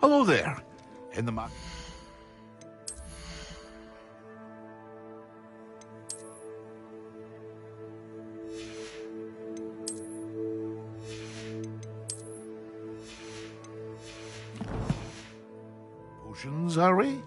Hello there. In the market. Potions, are we?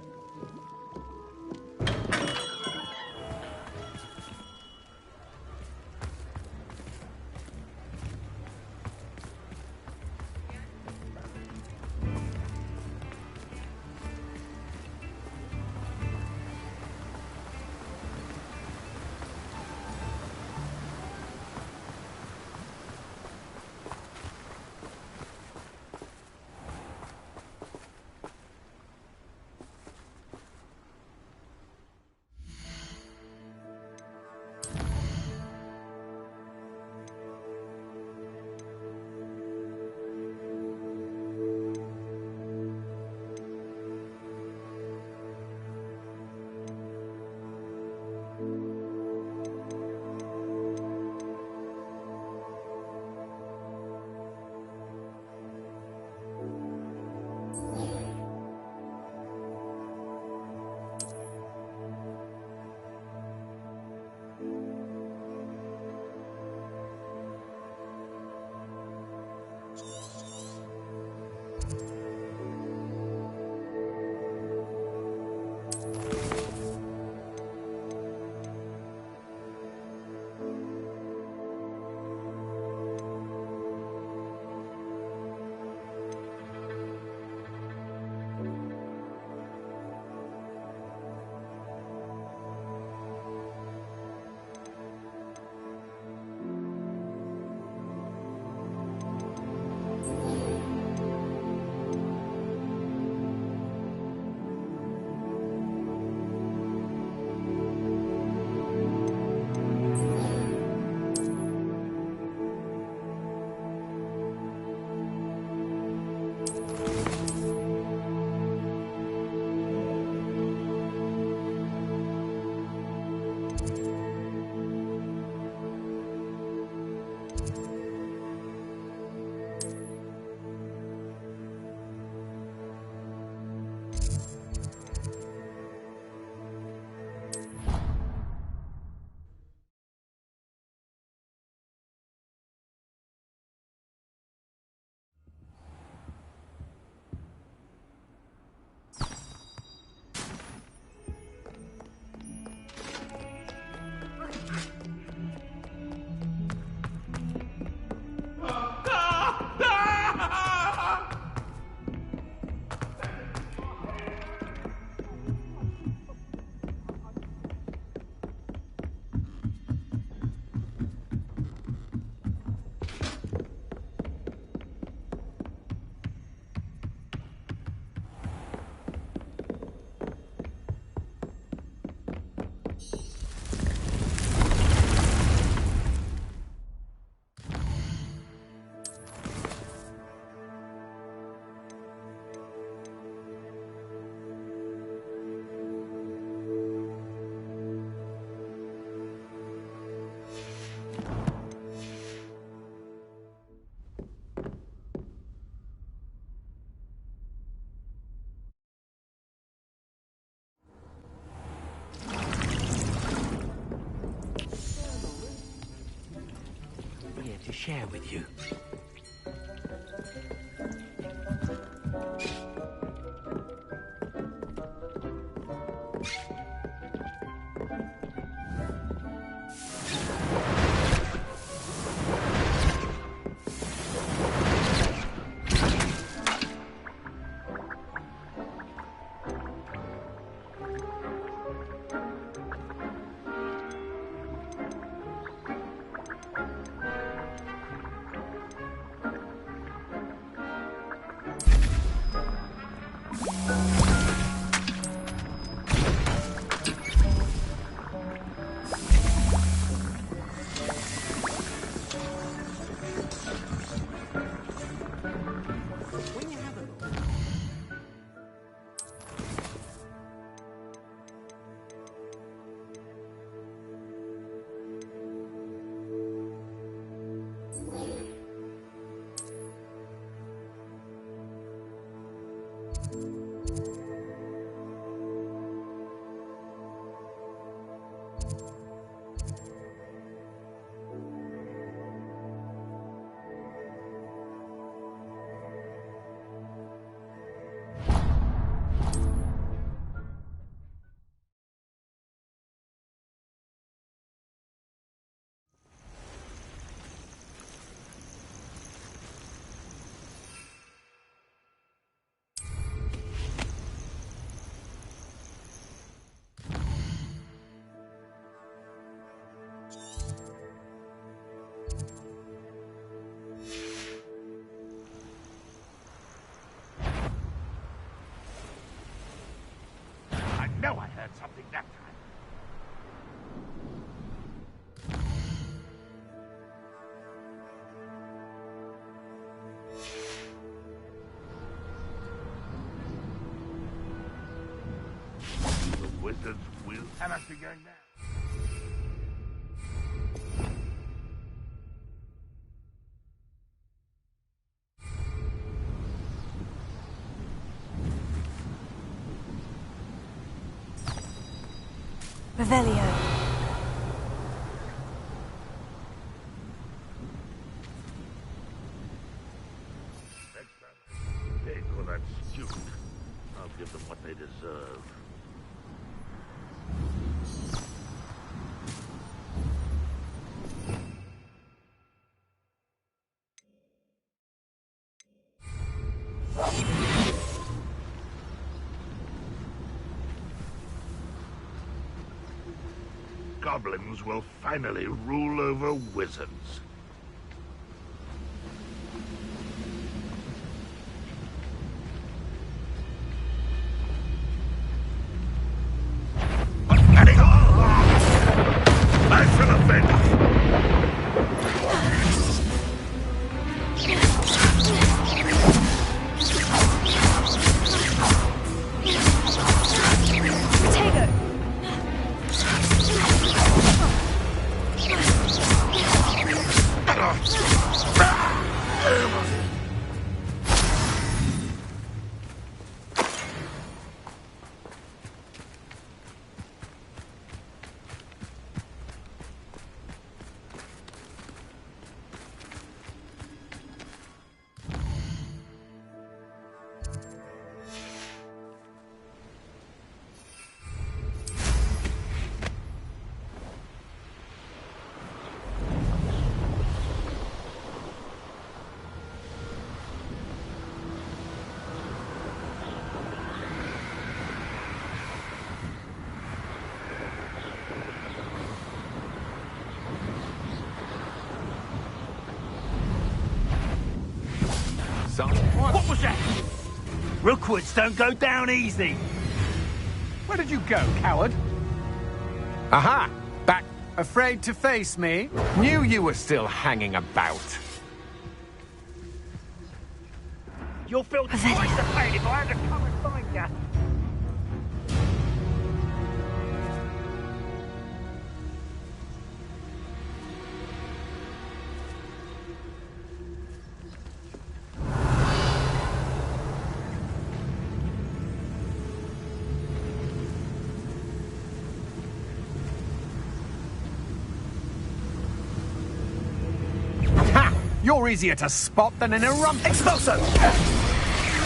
To share with you. know I heard something that time. The wizards will have us be going now. Revelio. Next time, take for that student. I'll give them what they deserve. Goblins will finally rule over wizards. I shall offend. What was that? Rookwoods don't go down easy. Where did you go, coward? Aha! Back. Afraid to face me? Knew you were still hanging about. You'll feel twice the pain if I had to come and find you. You're easier to spot than an Irump. Expulso!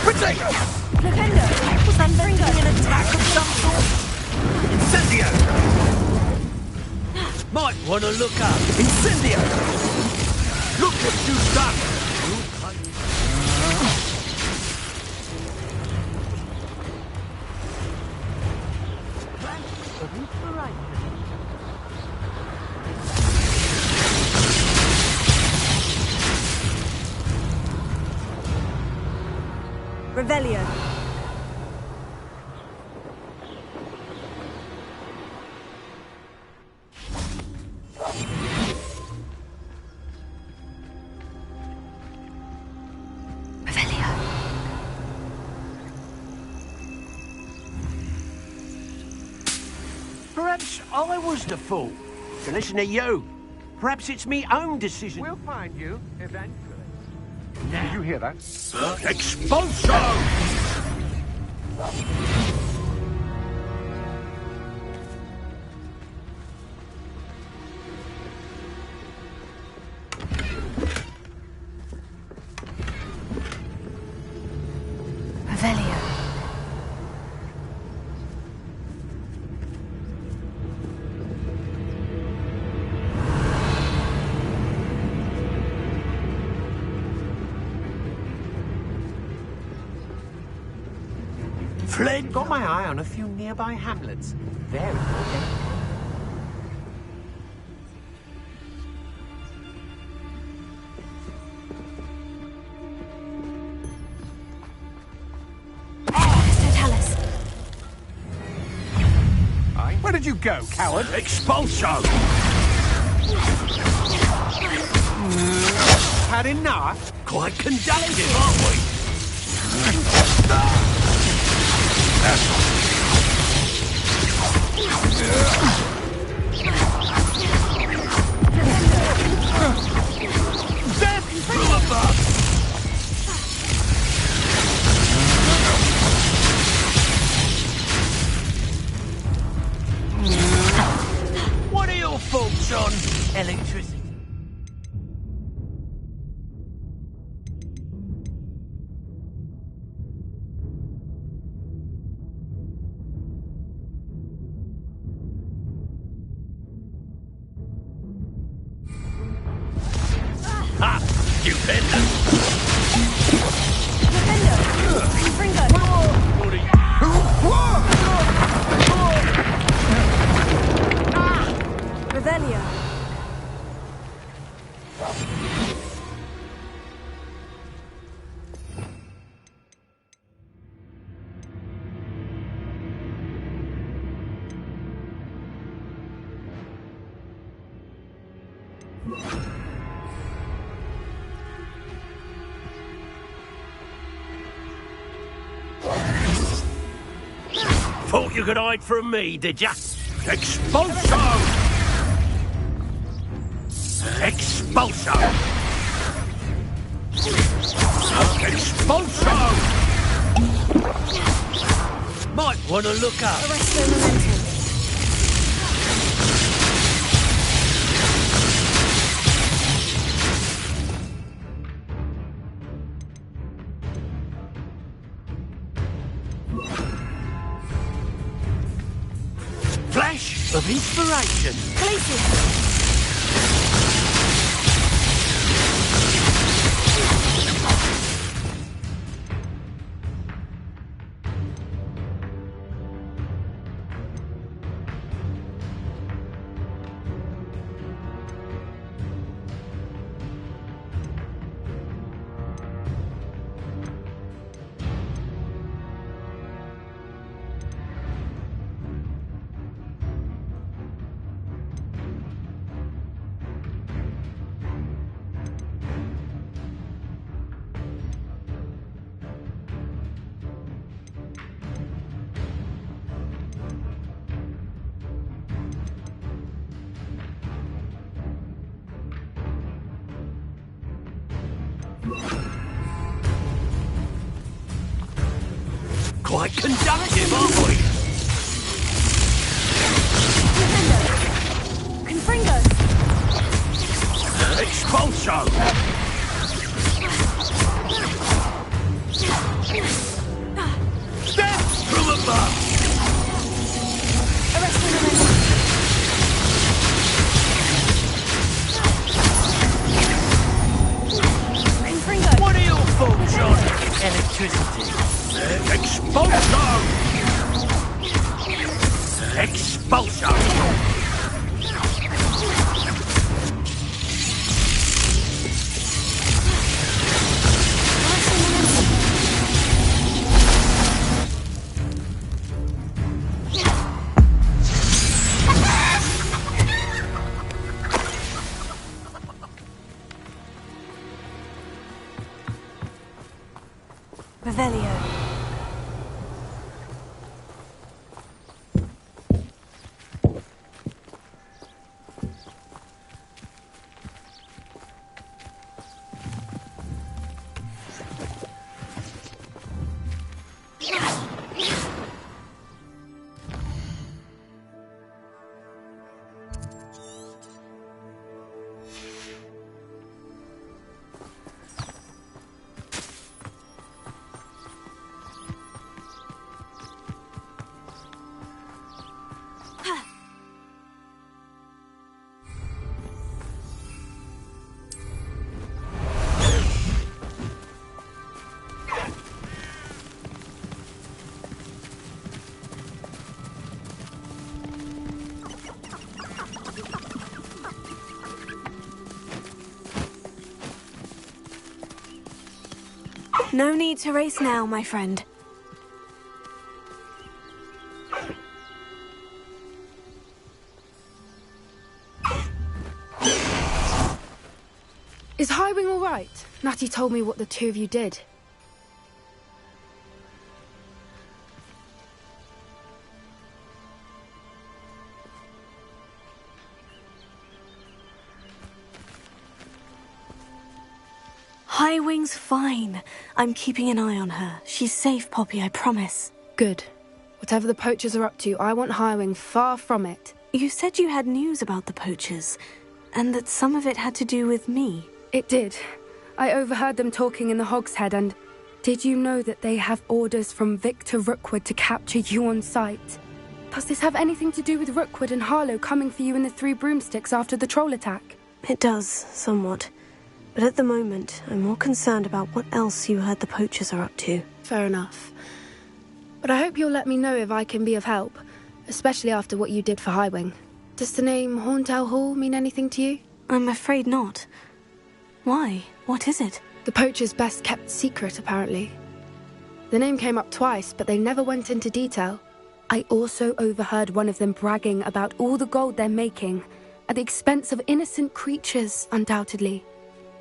Potato! Flipendo. Thundering an attack of some sort. Incendio! Might want to look up. Incendio! Look what you've done! Revelio. Perhaps I was the fool. To listen to you. Perhaps it's me own decision. We'll find you, eventually. Did you hear that? Expulso! Revelio. Fled? Got my eye on a few nearby hamlets. Very important. Where did you go, coward? Expulso! Had enough? Quite conductive, aren't we? What are your thoughts on electricity? Ha! Stupendous! Revelio. Thought you could hide from me, did ya? Expulso! Expulso! Expulso! Might want to look up. Arresto momentum. Flash of inspiration. Glacier. Quite conductive, aren't we? Confringo. Expulso! Step from above! Arresto momentum. Confringo. What are your thoughts on electricity? Expulso! Expulso! Revelio. No need to race now, my friend. Is Highwing all right? Natty told me what the two of you did. Highwing's fine. I'm keeping an eye on her. She's safe, Poppy, I promise. Good. Whatever the poachers are up to, I want Highwing far from it. You said you had news about the poachers, and that some of it had to do with me. It did. I overheard them talking in the Hogshead, and did you know that they have orders from Victor Rookwood to capture you on sight? Does this have anything to do with Rookwood and Harlow coming for you in the Three Broomsticks after the troll attack? It does, somewhat. But at the moment, I'm more concerned about what else you heard the poachers are up to. Fair enough. But I hope you'll let me know if I can be of help, especially after what you did for Highwing. Does the name Horntail Hall mean anything to you? I'm afraid not. Why? What is it? The poachers' best kept secret, apparently. The name came up twice, but they never went into detail. I also overheard one of them bragging about all the gold they're making, at the expense of innocent creatures, undoubtedly.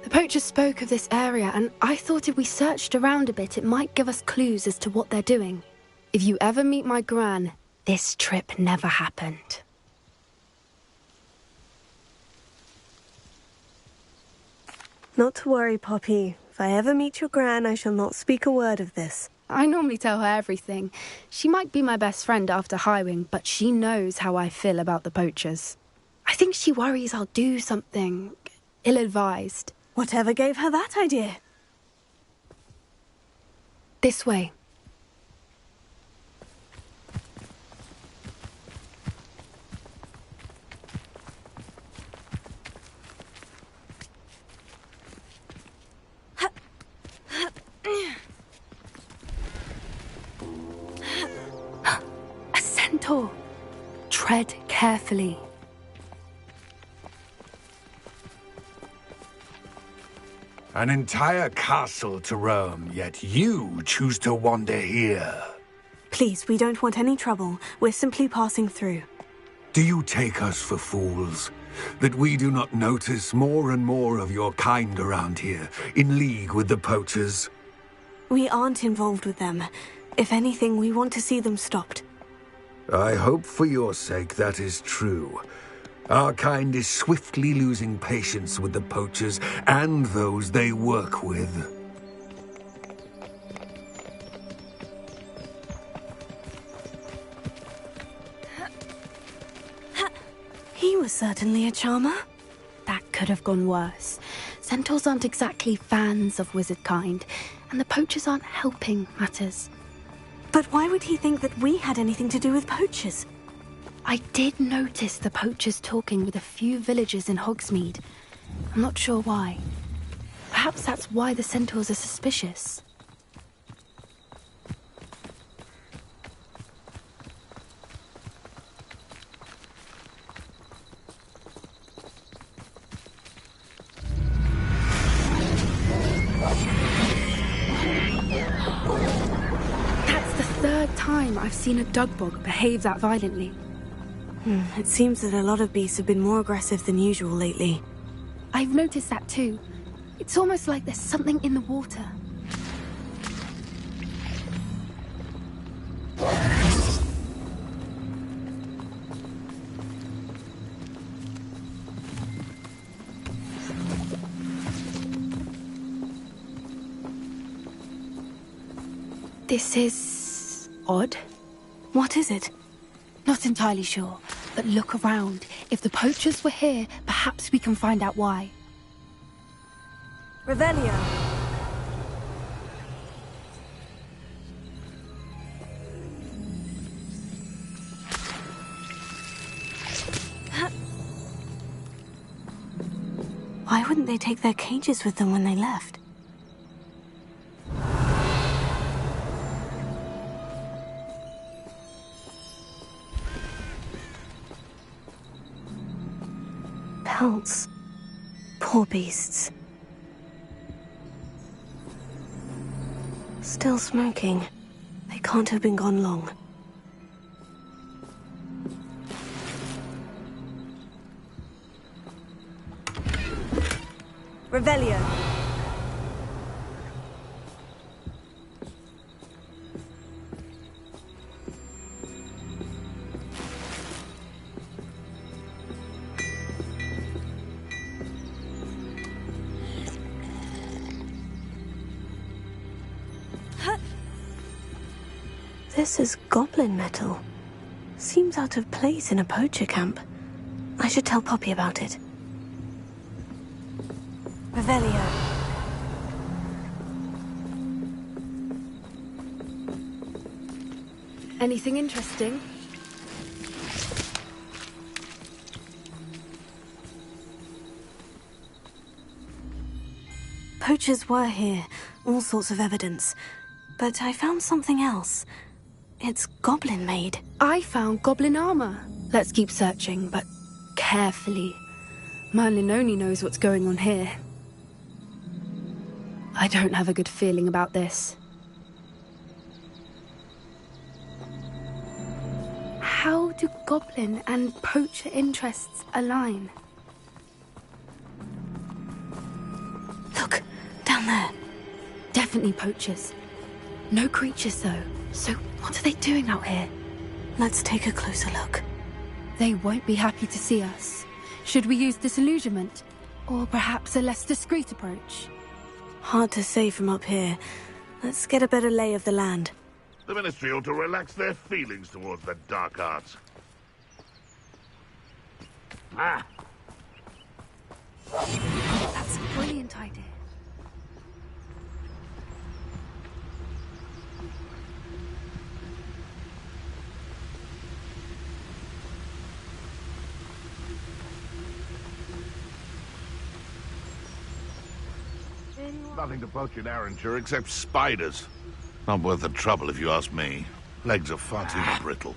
The poachers spoke of this area, and I thought if we searched around a bit, it might give us clues as to what they're doing. If you ever meet my gran, this trip never happened. Not to worry, Poppy. If I ever meet your gran, I shall not speak a word of this. I normally tell her everything. She might be my best friend after Highwing, but she knows how I feel about the poachers. I think she worries I'll do something ill-advised. Whatever gave her that idea? This way. A centaur. Tread carefully. An entire castle to roam, yet you choose to wander here. Please, we don't want any trouble. We're simply passing through. Do you take us for fools? That we do not notice more and more of your kind around here, in league with the poachers? We aren't involved with them. If anything, we want to see them stopped. I hope for your sake that is true. Our kind is swiftly losing patience with the poachers and those they work with. He was certainly a charmer. That could have gone worse. Centaurs aren't exactly fans of wizard kind, and the poachers aren't helping matters. But why would he think that we had anything to do with poachers? I did notice the poachers talking with a few villagers in Hogsmeade. I'm not sure why. Perhaps that's why the centaurs are suspicious. That's the third time I've seen a dugbog behave that violently. It seems that a lot of beasts have been more aggressive than usual lately. I've noticed that too. It's almost like there's something in the water. This is odd. What is it? Not entirely sure, but look around. If the poachers were here, perhaps we can find out why. Revelio. Why wouldn't they take their cages with them when they left? Pelts. Poor beasts. Still smoking. They can't have been gone long. Revelio. This is goblin metal. Seems out of place in a poacher camp. I should tell Poppy about it. Revelio. Anything interesting? Poachers were here, all sorts of evidence. But I found something else. It's goblin-made. I found goblin armor. Let's keep searching, but carefully. Merlin only knows what's going on here. I don't have a good feeling about this. How do goblin and poacher interests align? Look, down there. Definitely poachers. No creatures, though. So what are they doing out here? Let's take a closer look. They won't be happy to see us. Should we use disillusionment? Or perhaps a less discreet approach? Hard to say from up here. Let's get a better lay of the land. The Ministry ought to relax their feelings towards the dark arts. Ah! That's a brilliant idea. Nothing to poach in Arranture except spiders. Not worth the trouble if you ask me. Legs are far too brittle.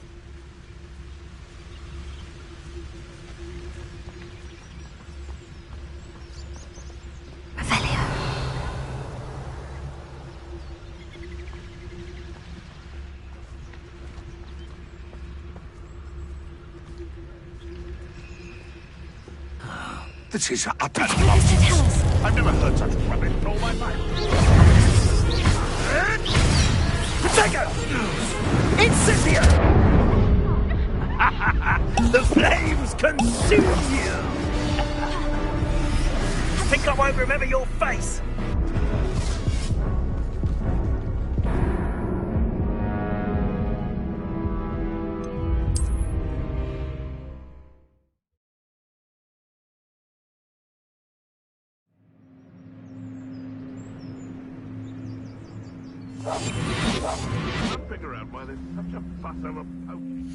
Revelio. This is utter Mr. Tell us. I've never heard such rubbish in all my life. Protego! Incendio! The flames consume you! Think I won't remember your face? Can't figure out why there's such a fuss over poaching.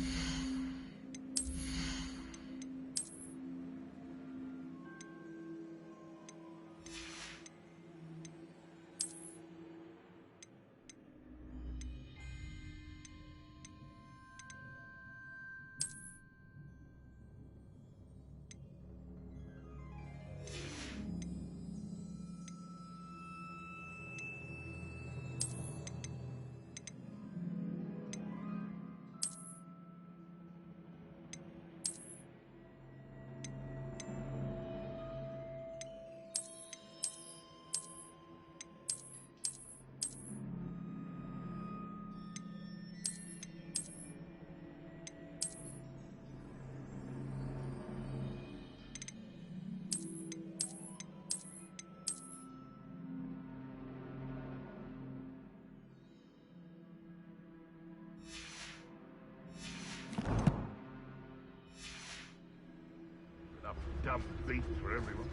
Dumb beast for everyone.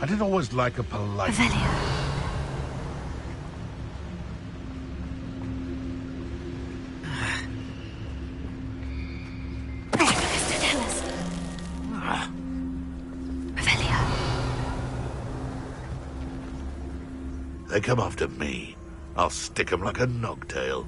I didn't always like a polite... Revelio. Mr. Tell us. Revelio. They come after me. I'll stick 'em like a nogtail.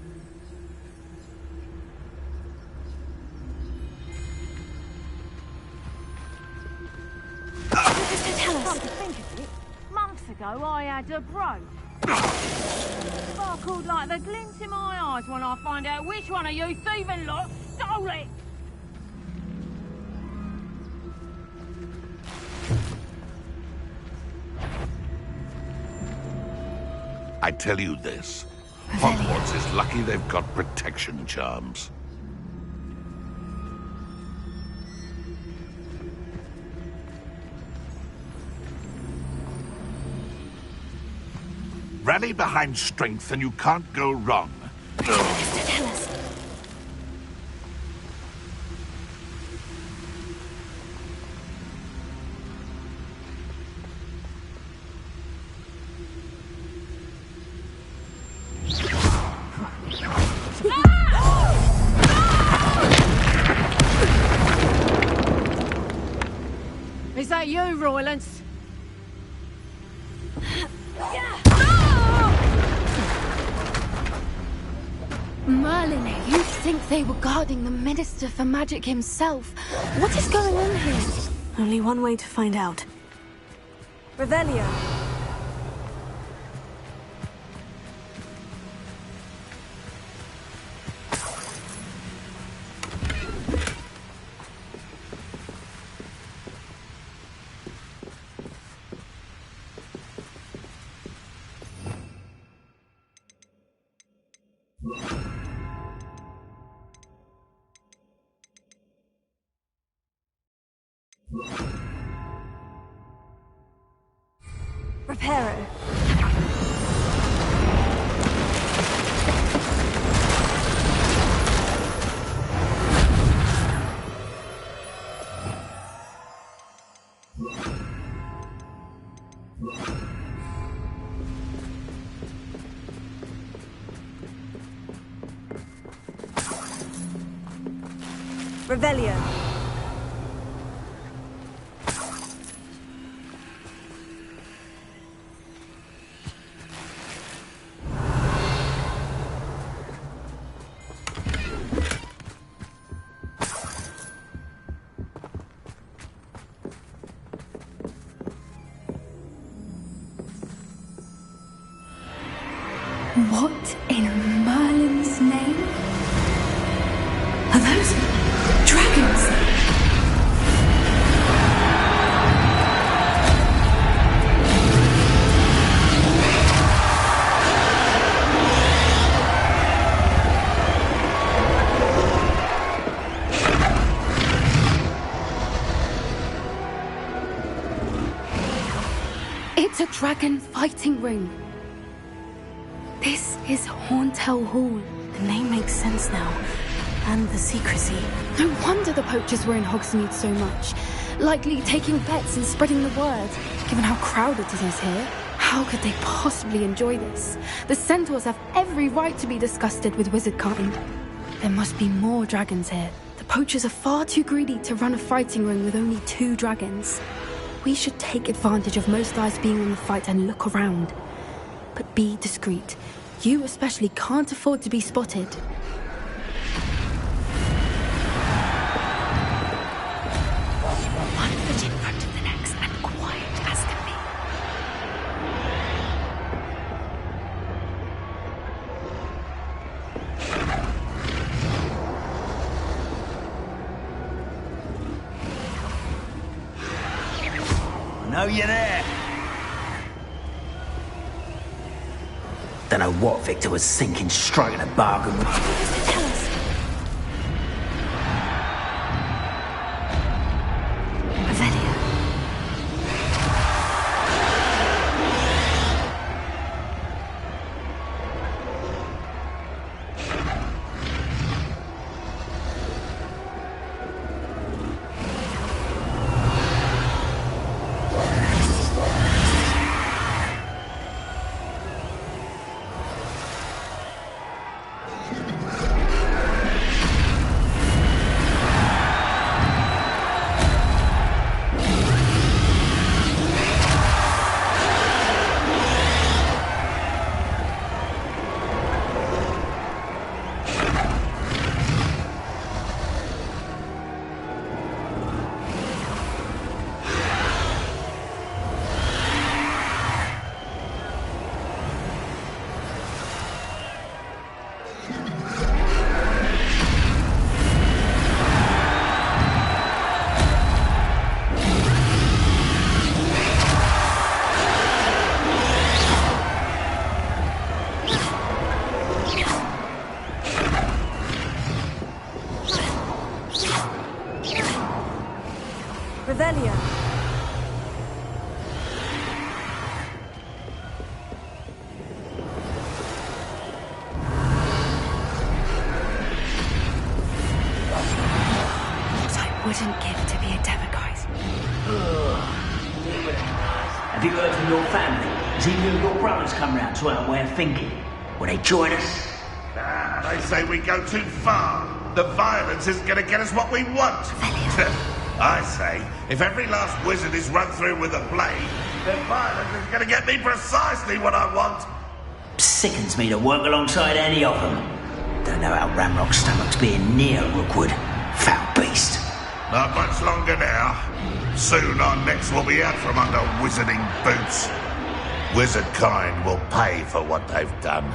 Mr. Tell us. Come to think of it, months ago ago, I had a brooch. Sparkled like the glint in my eyes when I find out which one of you thieving lot stole it. I tell you this, Hogwarts is lucky they've got protection charms. Rally behind strength and you can't go wrong. Mr. Tell us. Is that you, Roylance? Merlin, you think they were guarding the Minister for Magic himself? What is going on here? Only one way to find out. Revelio. Reparo. Revelio. What in Merlin's name? Are those dragons? It's a dragon fighting ring. This is Hauntel Hall. The name makes sense now. And the secrecy. No wonder the poachers were in Hogsmeade so much. Likely taking bets and spreading the word. Given how crowded it is here, how could they possibly enjoy this? The centaurs have every right to be disgusted with wizardkind. There must be more dragons here. The poachers are far too greedy to run a fighting ring with only 2 dragons. We should take advantage of most eyes being on the fight and look around. But be discreet. You especially can't afford to be spotted. One foot in front of the next and quiet as can be. I know you're there. Don't know what Victor was thinking, striking a bargain with. Tell us. Revelio. Revelio. What I wouldn't give to be a demigod. Have you heard from your family? Has either of your brothers come round to our way of thinking? Will they join us? They say we go too far. The violence isn't going to get us what we want. I say, if every last wizard is run through with a blade, then violence is going to get me precisely what I want. Sickens me to work alongside any of them. Don't know how Ramrock's stomach's being near Rookwood. Foul beast. Not much longer now. Soon our necks will be out from under wizarding boots. Wizard kind will pay for what they've done.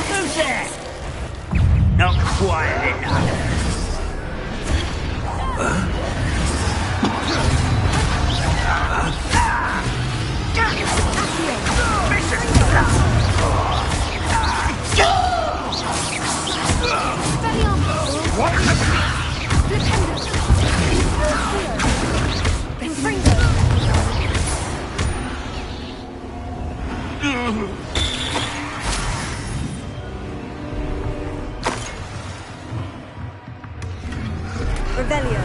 Who's that? Not quiet enough. Revelio.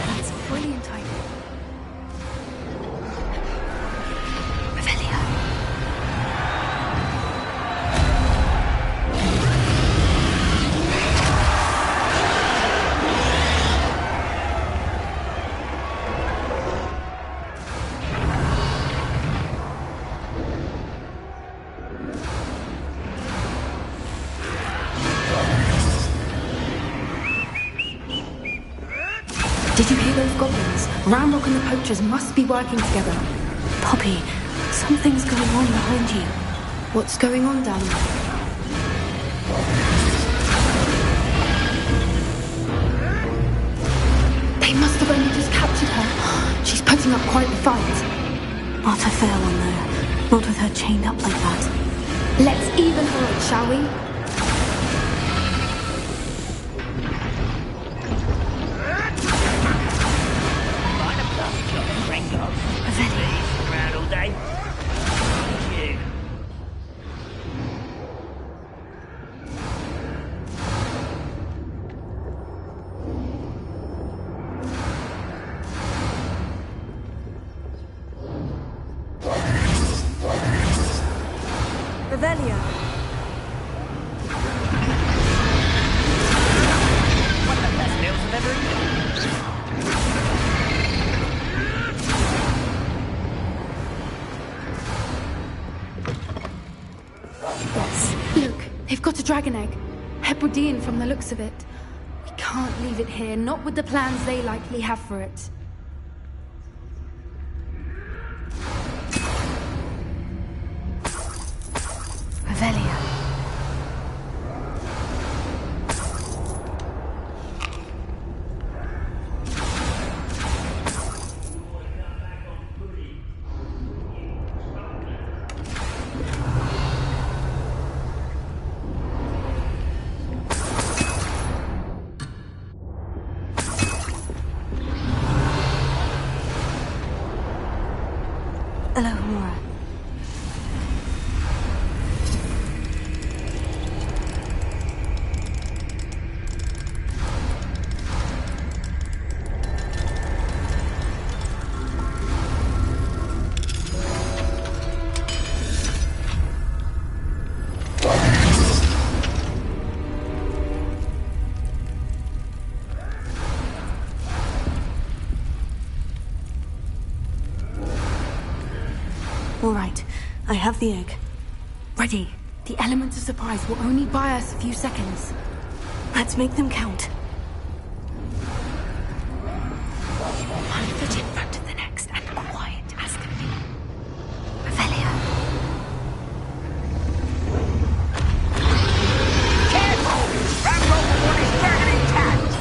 That's a brilliant idea. Revelio. Did you hear those goblins? Ramrock and the poachers must be working together. Poppy, something's going on behind you. What's going on down there? They must have only just captured her. She's putting up quite the fight. Not a fair one, though. Not with her chained up like that. Let's even her up, shall we? Revelio. Around all day. You. Revelio. One of the best meals I've ever eaten. Yes. Look, they've got a dragon egg. Hebridean from the looks of it. We can't leave it here, not with the plans they likely have for it. Revelio. Hello, Mora. All right, I have the egg. Ready. The element of surprise will only buy us a few seconds. Let's make them count. One foot in front of the next, and quiet as can be. Revelio. Careful! Ramrock will want his dragon intact!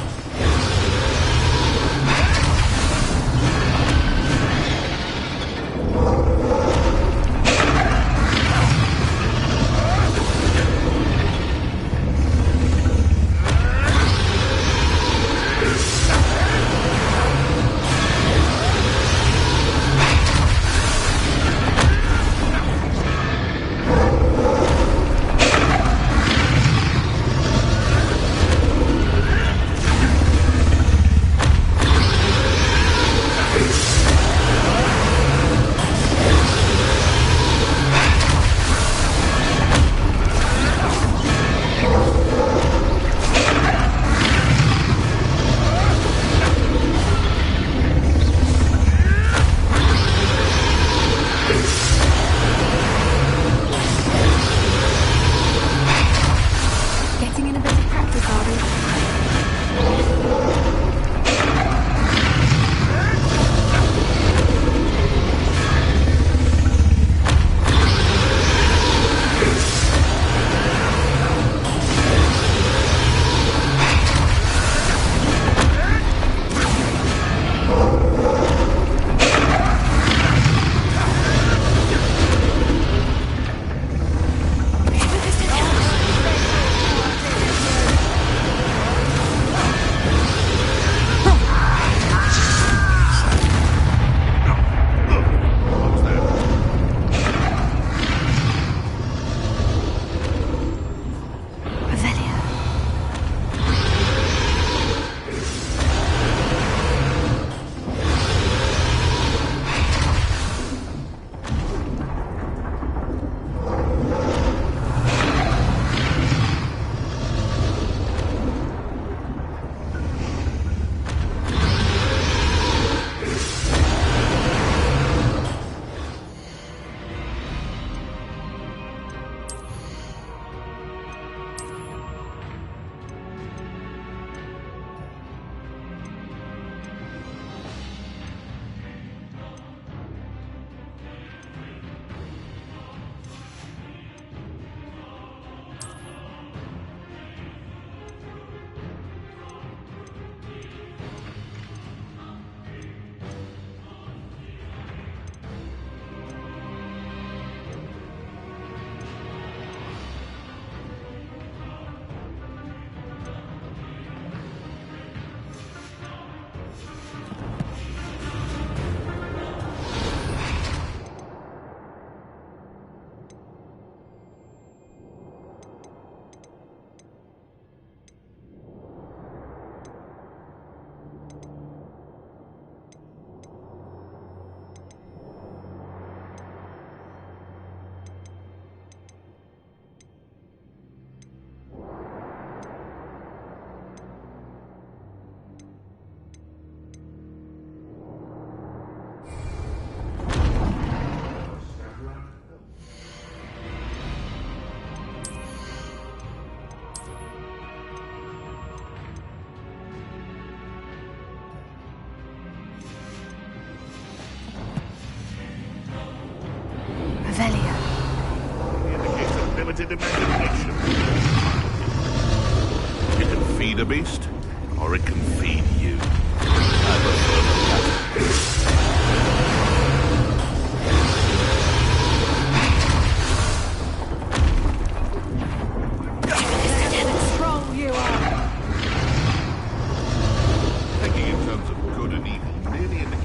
Limited imagination. You can feed a beast, or it can feed you. I prefer the Lieutenant Stroll, you are! thinking in terms of good and evil merely indicates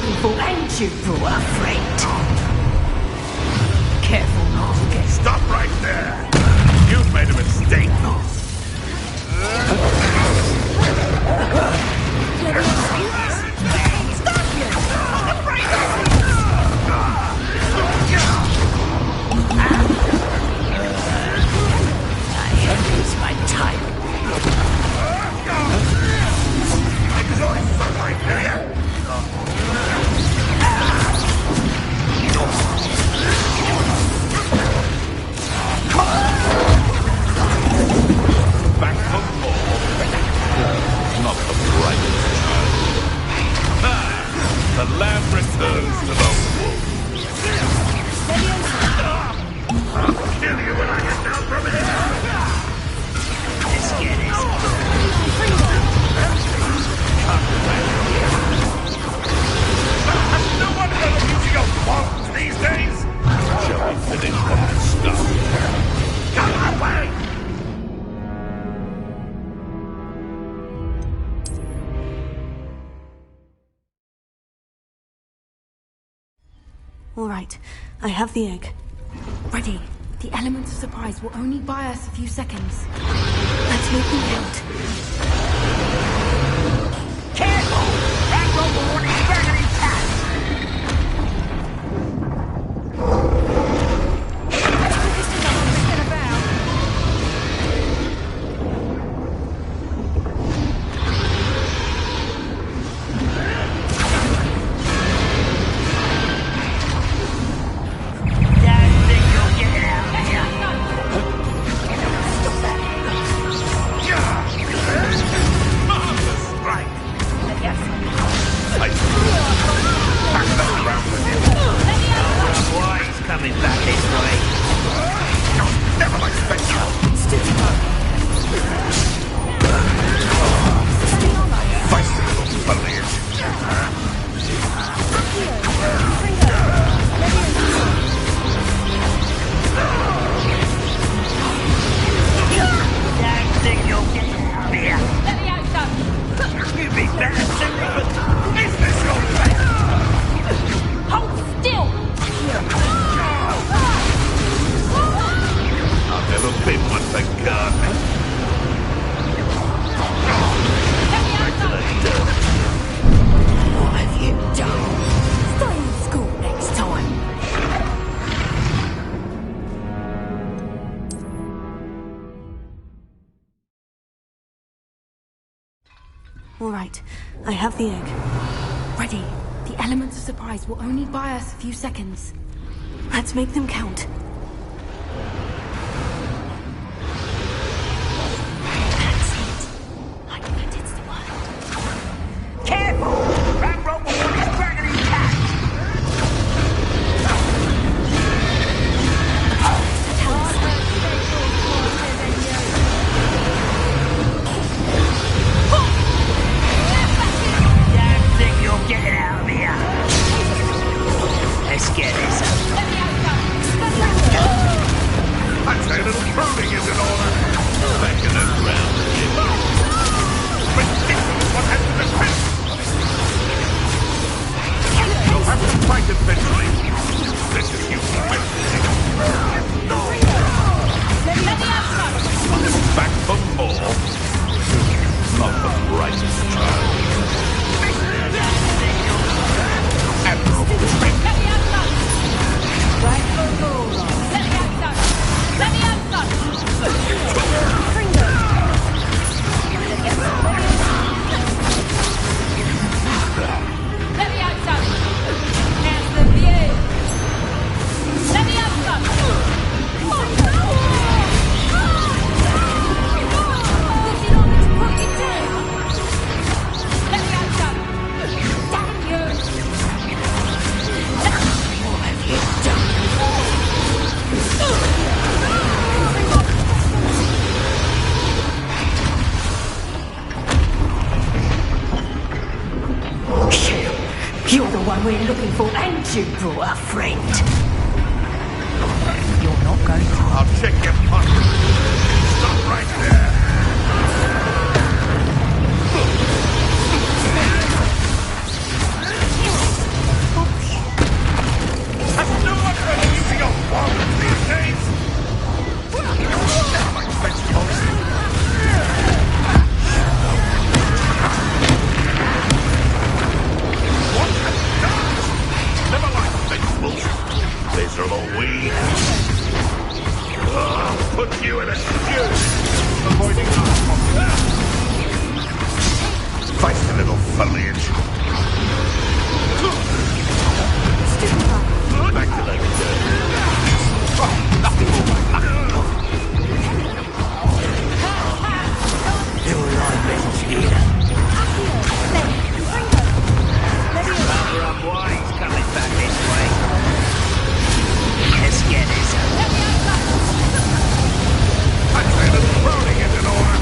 looking for, and you brought a friend. Careful not to get... Stop right there! You've made a mistake. It's my time. Back for more. Not the brightest child. The lamb returns to the wolf. I'll kill you when I get down from here. Let's get it. Has no one heard of using a wand these days? Shall we finish what we started? Go away! All right, I have the egg. Ready. The element of surprise will only buy us a few seconds. Let's make them count. Careful! That robot is better than cat. Coming back this way. Never mind, Spectre! Feisty little foliage. Don't think you'll get out of here. Let me out, son. You'd be better sooner. Is this your face? Hold still. I've never been one for gardening. Let me out, son. What have you done? Stay in school next time. All right, I have the egg. Ready. The element of surprise will only buy us a few seconds. Let's make them count. That's it. I bet it's the one. Careful! That robot is dragging his cat. Don't think you'll get it out of here. Let's get this. Let me out, son. I'd say a little pruning is in order. Back in the ground. Ridiculous what has to defend. You'll have to fight eventually. This is useless. Let me out, son. Back for more. Not the brightest child. Admirable. Let me out, son. Right for goal. Let me out, son. Let me out, son. Let me out, son. There's the view. Let me out, son. Push it on to put it down. Let me out, son. Damn you. What have you done? You're the one we're looking for, and you brought a friend. You're not going to... I'll check your pocket. Stop right there. put you in a stew. Avoiding our Face the little foliage. Back to that Little line message here. Power up ways coming back this way. Let's get this. I say the rolling is in order.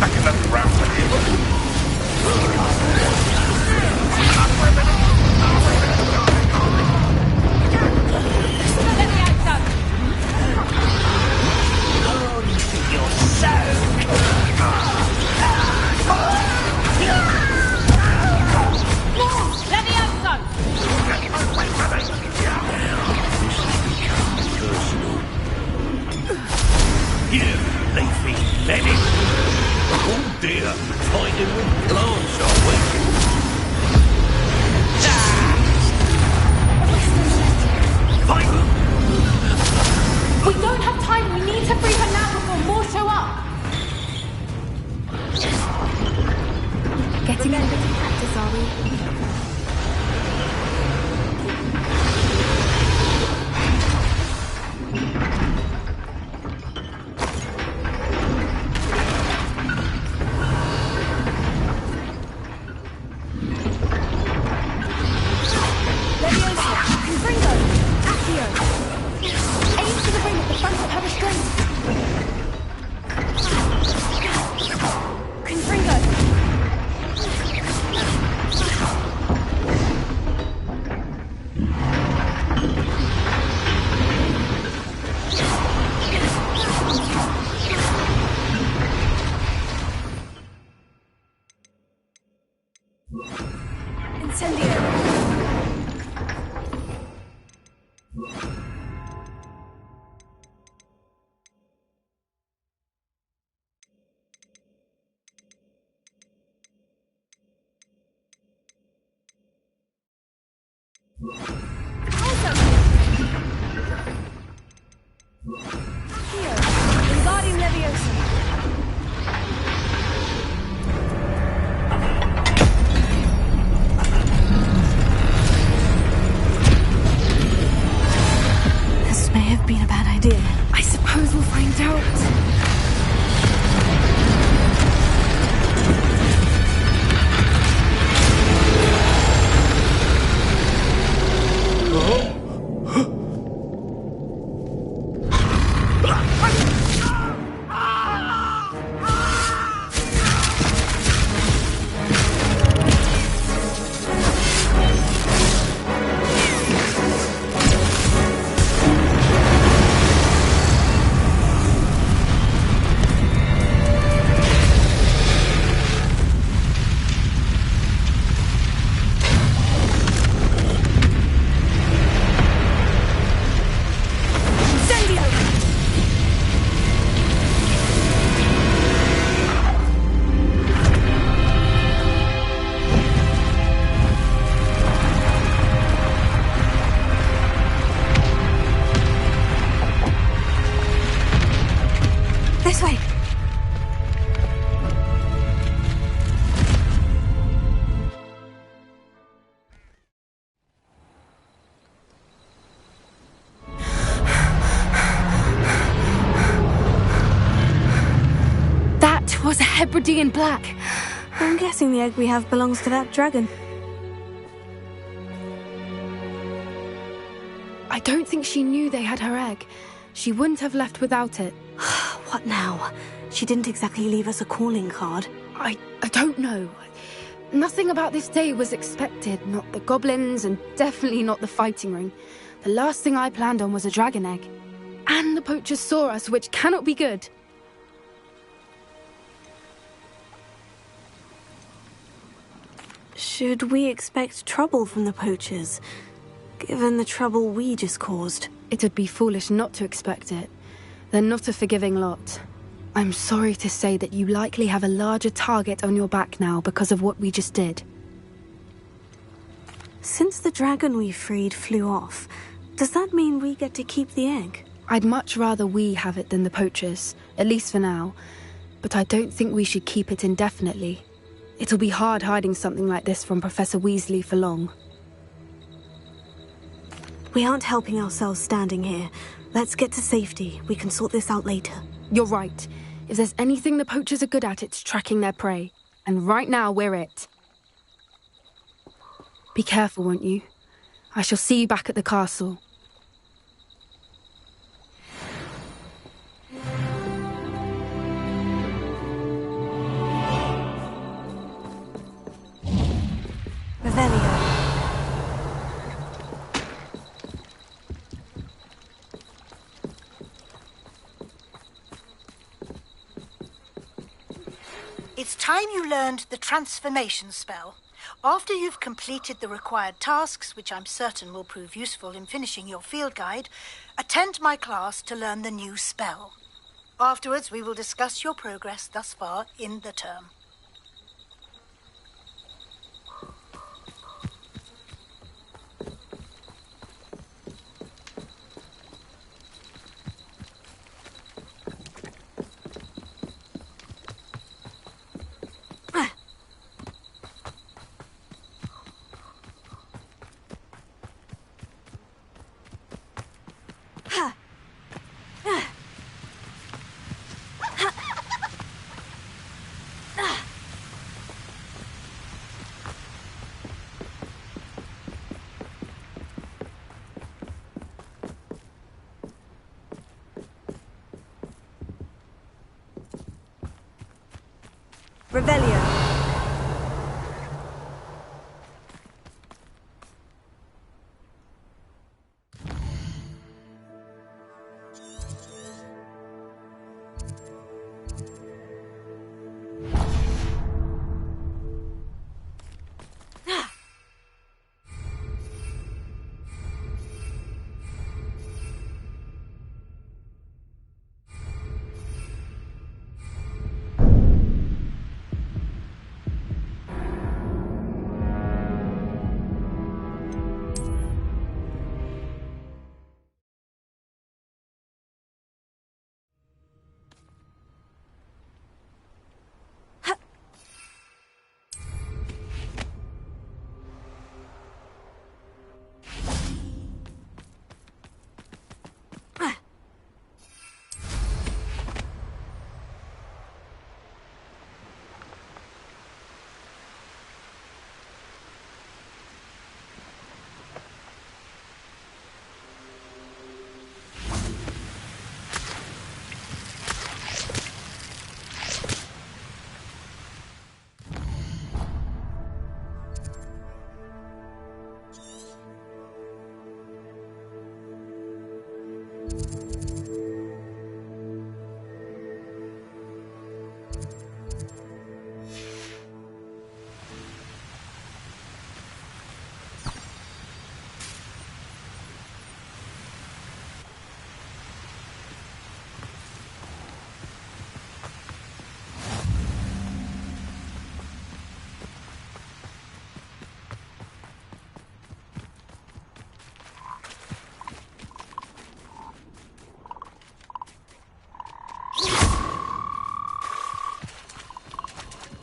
Back in the ground with you. Let me outside. Oh, you think you're so... Let me outside. You leafy medic. Oh dear, fighting with plants, are we? Fight! We don't have time. We need to free her now before more show up. Getting a bit of practice, are we? Was a Hebridean black. I'm guessing the egg we have belongs to that dragon. I don't think she knew they had her egg. She wouldn't have left without it. What now? She didn't exactly leave us a calling card. I don't know. Nothing about this day was expected. Not the goblins, and definitely not the fighting ring. The last thing I planned on was a dragon egg. And the poachers saw us, which cannot be good. Should we expect trouble from the poachers, given the trouble we just caused? It would be foolish not to expect it. They're not a forgiving lot. I'm sorry to say that you likely have a larger target on your back now because of what we just did. Since the dragon we freed flew off, does that mean we get to keep the egg? I'd much rather we have it than the poachers, at least for now. But I don't think we should keep it indefinitely. It'll be hard hiding something like this from Professor Weasley for long. We aren't helping ourselves standing here. Let's get to safety. We can sort this out later. You're right. If there's anything the poachers are good at, it's tracking their prey. And right now, we're it. Be careful, won't you? I shall see you back at the castle. Revelio. It's time you learned the transformation spell. After you've completed the required tasks, which I'm certain will prove useful in finishing your field guide, attend my class to learn the new spell. Afterwards, we will discuss your progress thus far in the term. Revelio.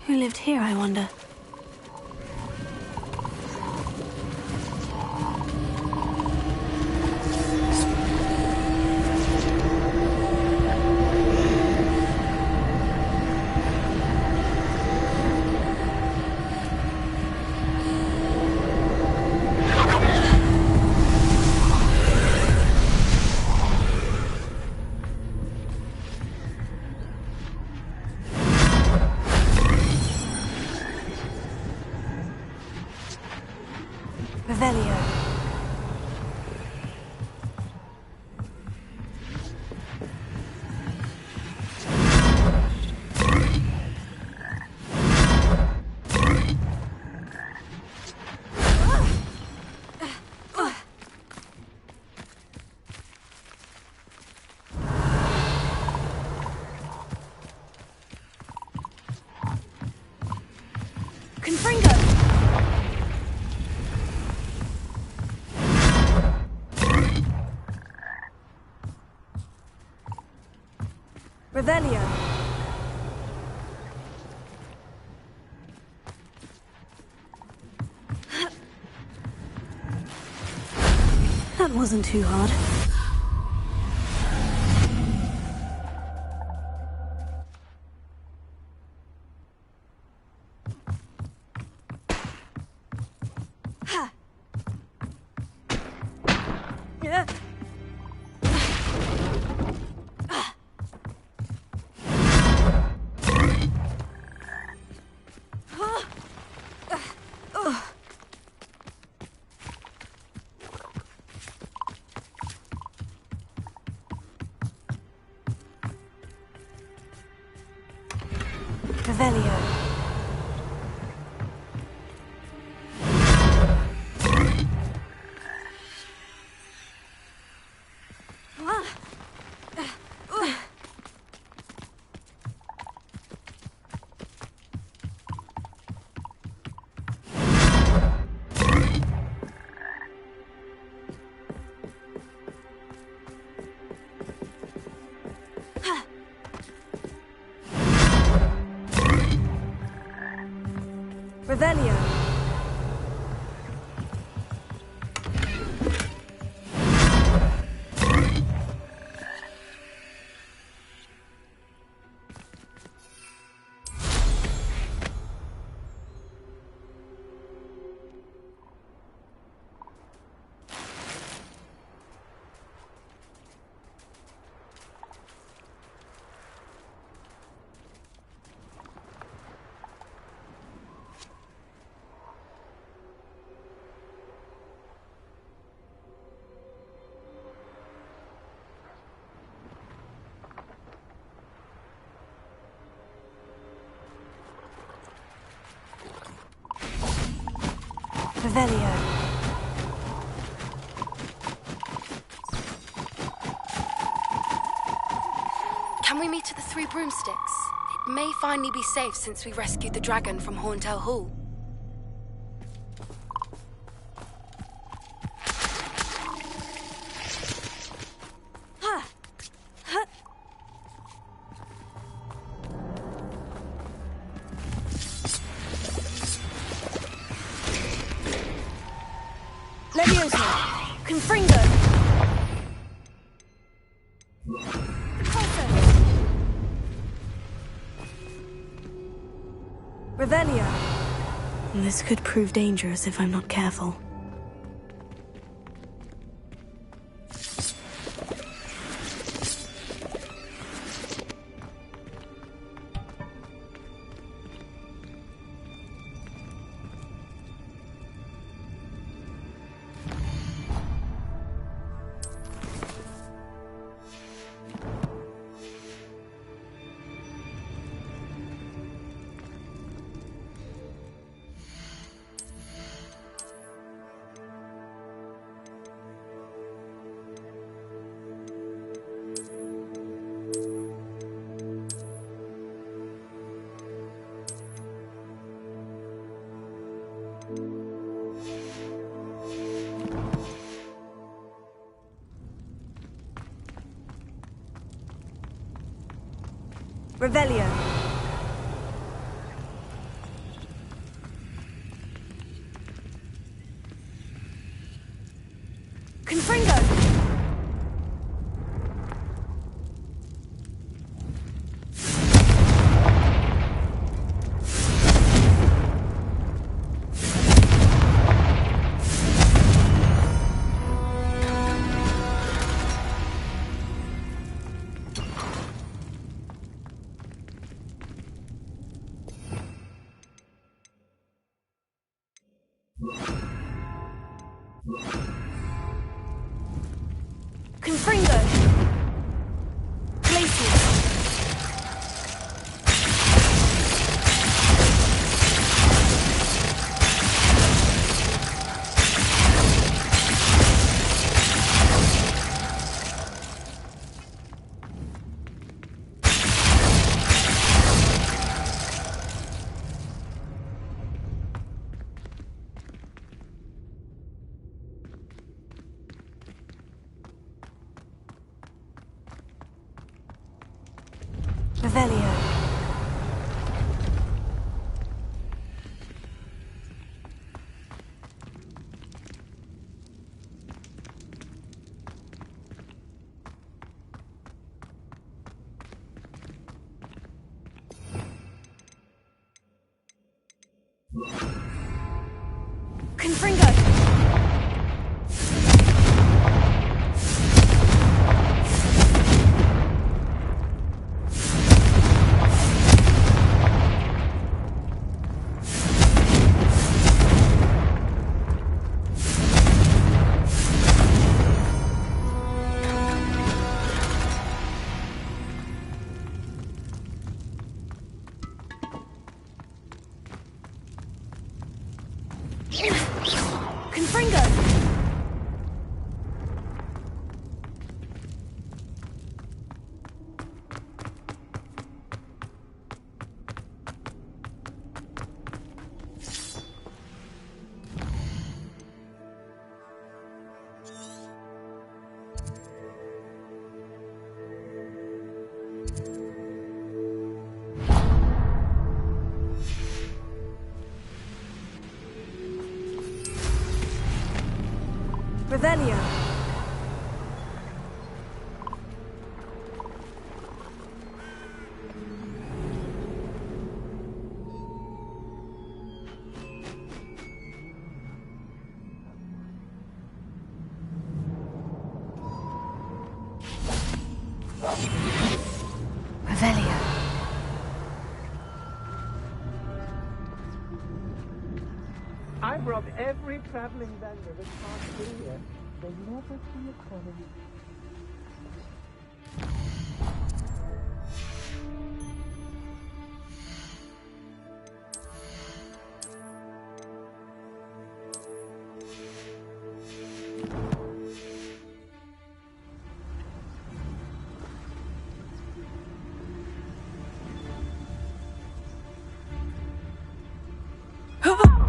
Who lived here, I wonder? Revelio. That wasn't too hard. Revelio. Revelio. Revelio. Can we meet at the Three Broomsticks? It may finally be safe since we rescued the dragon from Horntail Hall. Leviosa. Confringo. Revelio. This could prove dangerous if I'm not careful. Revelio. Confringo. Revelio. Confringo! Confringo! Revelio. Revelio. I've robbed every traveling vendor that's passed through here. They never see a penny.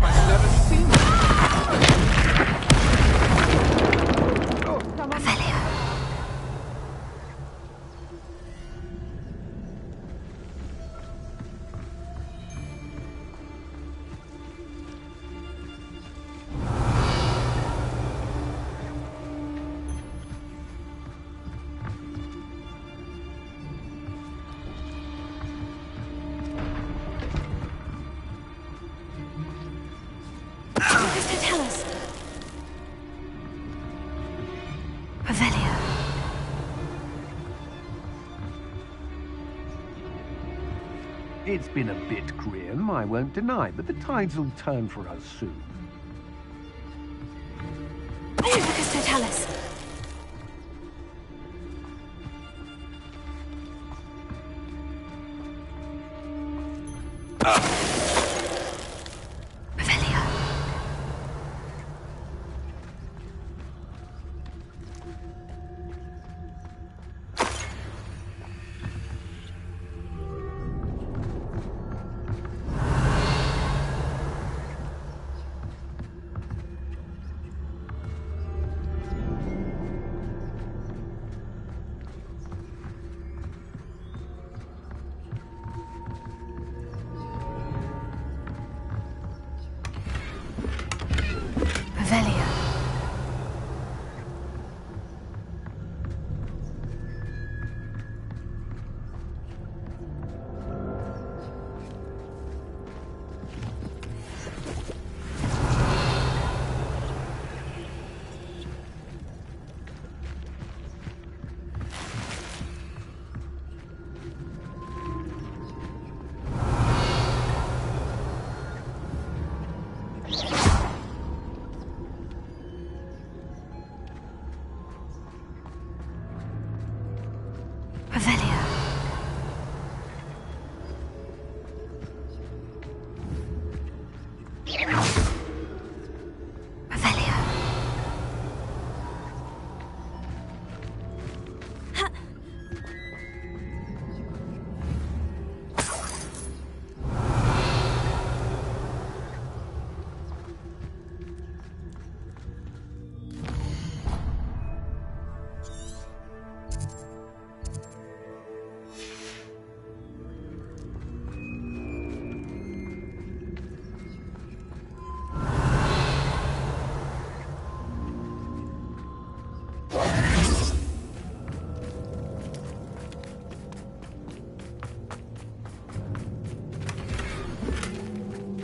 I've never seen it. Tell us. Revelio. It's been a bit grim, I won't deny, but the tides will turn for us soon. Tell us.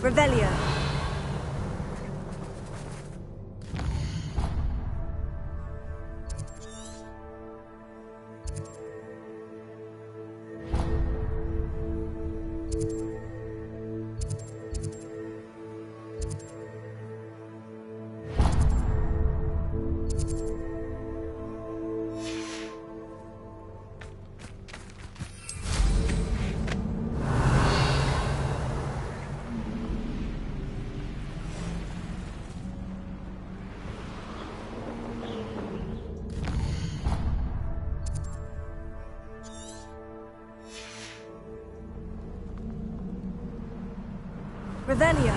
Revelio. Revelio.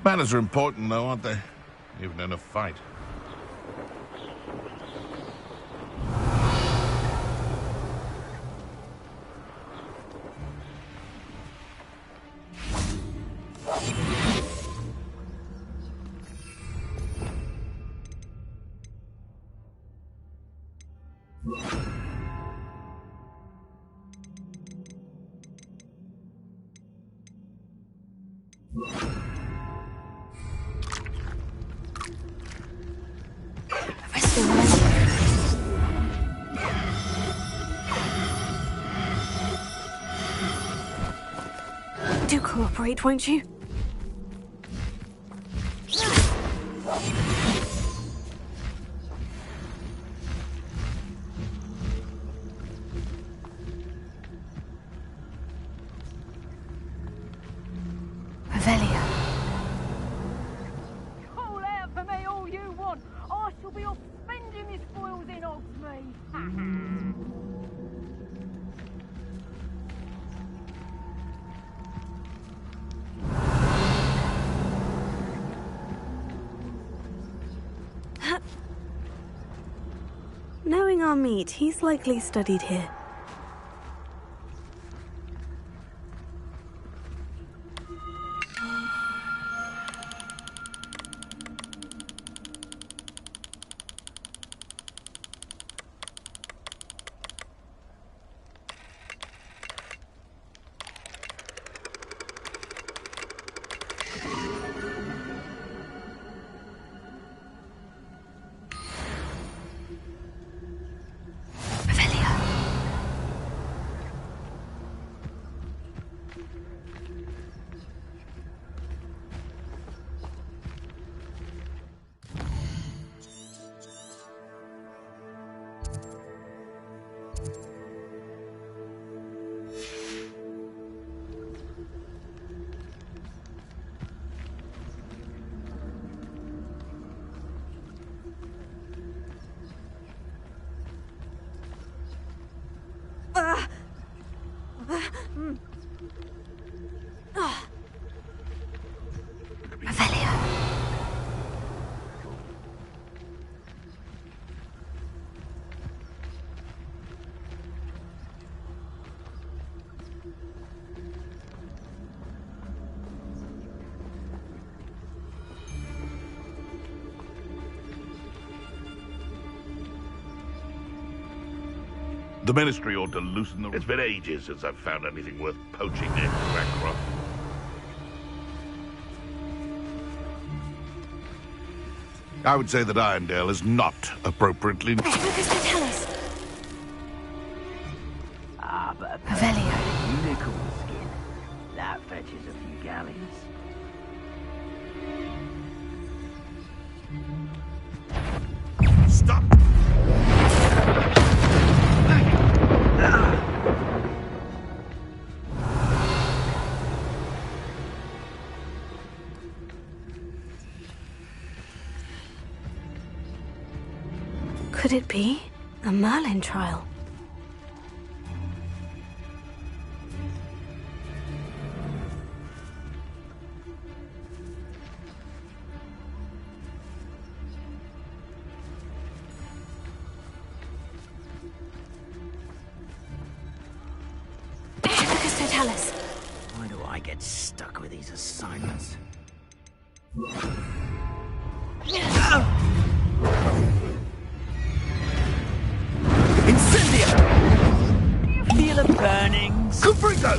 Manners are important, though, aren't they? Even in a fight. Do cooperate, won't you? Revelio. Call out for me all you want. I shall be off spending my spoils in Hogsmeade. Knowing our meat, he's likely studied here. The Ministry ought to loosen the... It's been ages since I've found anything worth poaching near Blackrock. I would say that Irondale is not appropriately... What does that tell us? Ah, but a Revelio. unicorn skin. That fetches a few galleons. Stop! Could it be a Merlin trial? Why do I get stuck with these assignments? burnings. Confringo!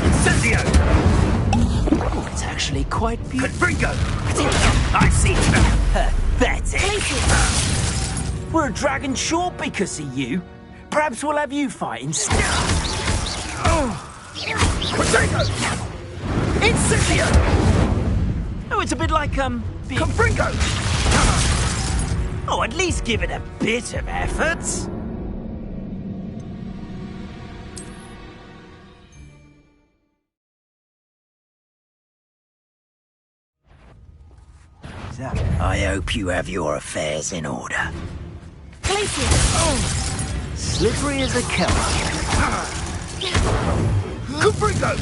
Incendio! It's actually quite beautiful. Confringo! I see. Pathetic. We're a dragon short because of you. Perhaps we'll have you fight instead. Potato! Incendio! Oh, it's a bit like, Confringo! Oh, at least give it a bit of effort. I hope you have your affairs in order. Slippery as a kelp. Confringo!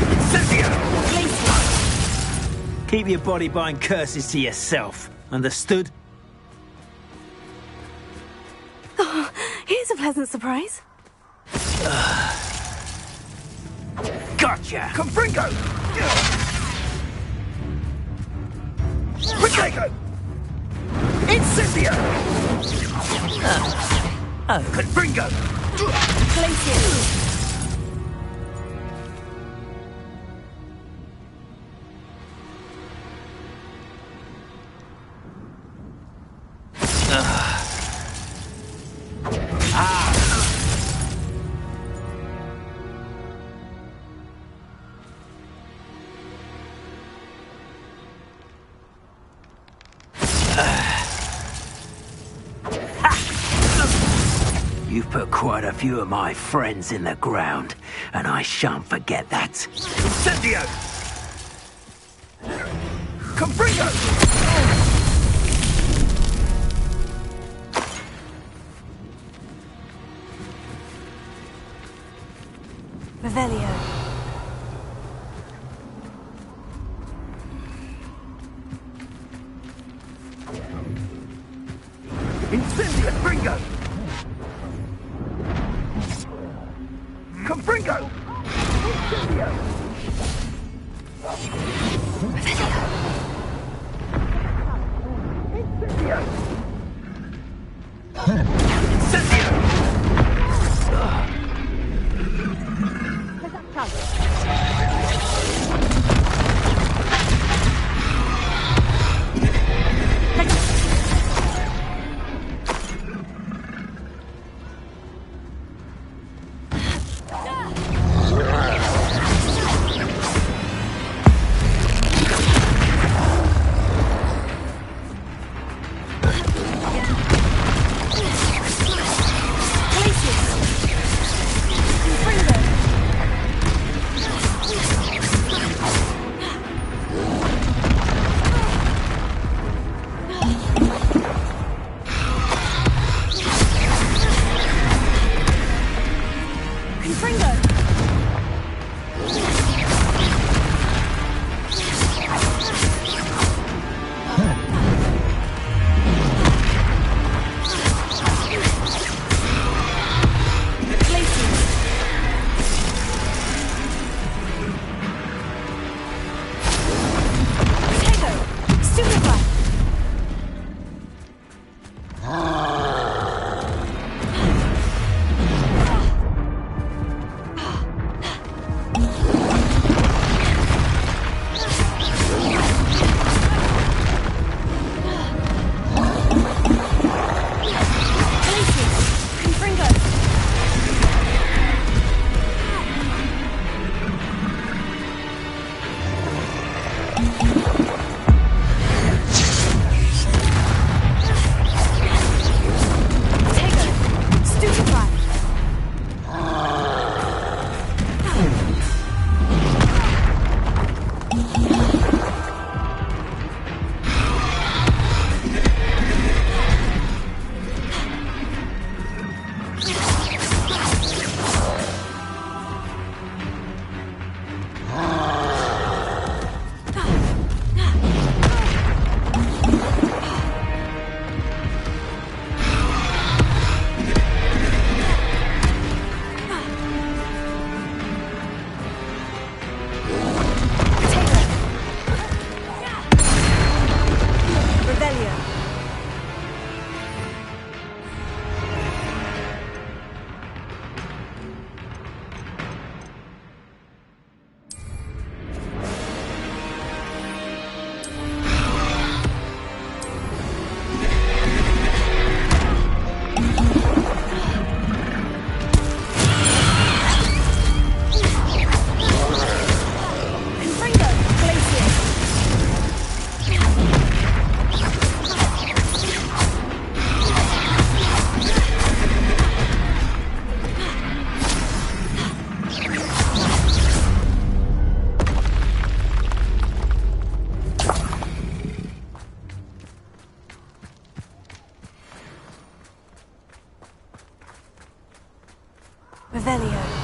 Incendio! Keep your body buying curses to yourself. Understood? Oh, here's a pleasant surprise. Gotcha! Confringo! Potato! Incendio! Confringo! You've put quite a few of my friends in the ground, and I shan't forget that. Incendio! Confringo! Revelio. Incendio! Confringo! Confringo! Incendio! Incendio! Incendio! Revelio.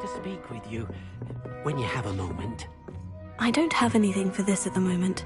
To speak with you when you have a moment. I don't have anything for this at the moment.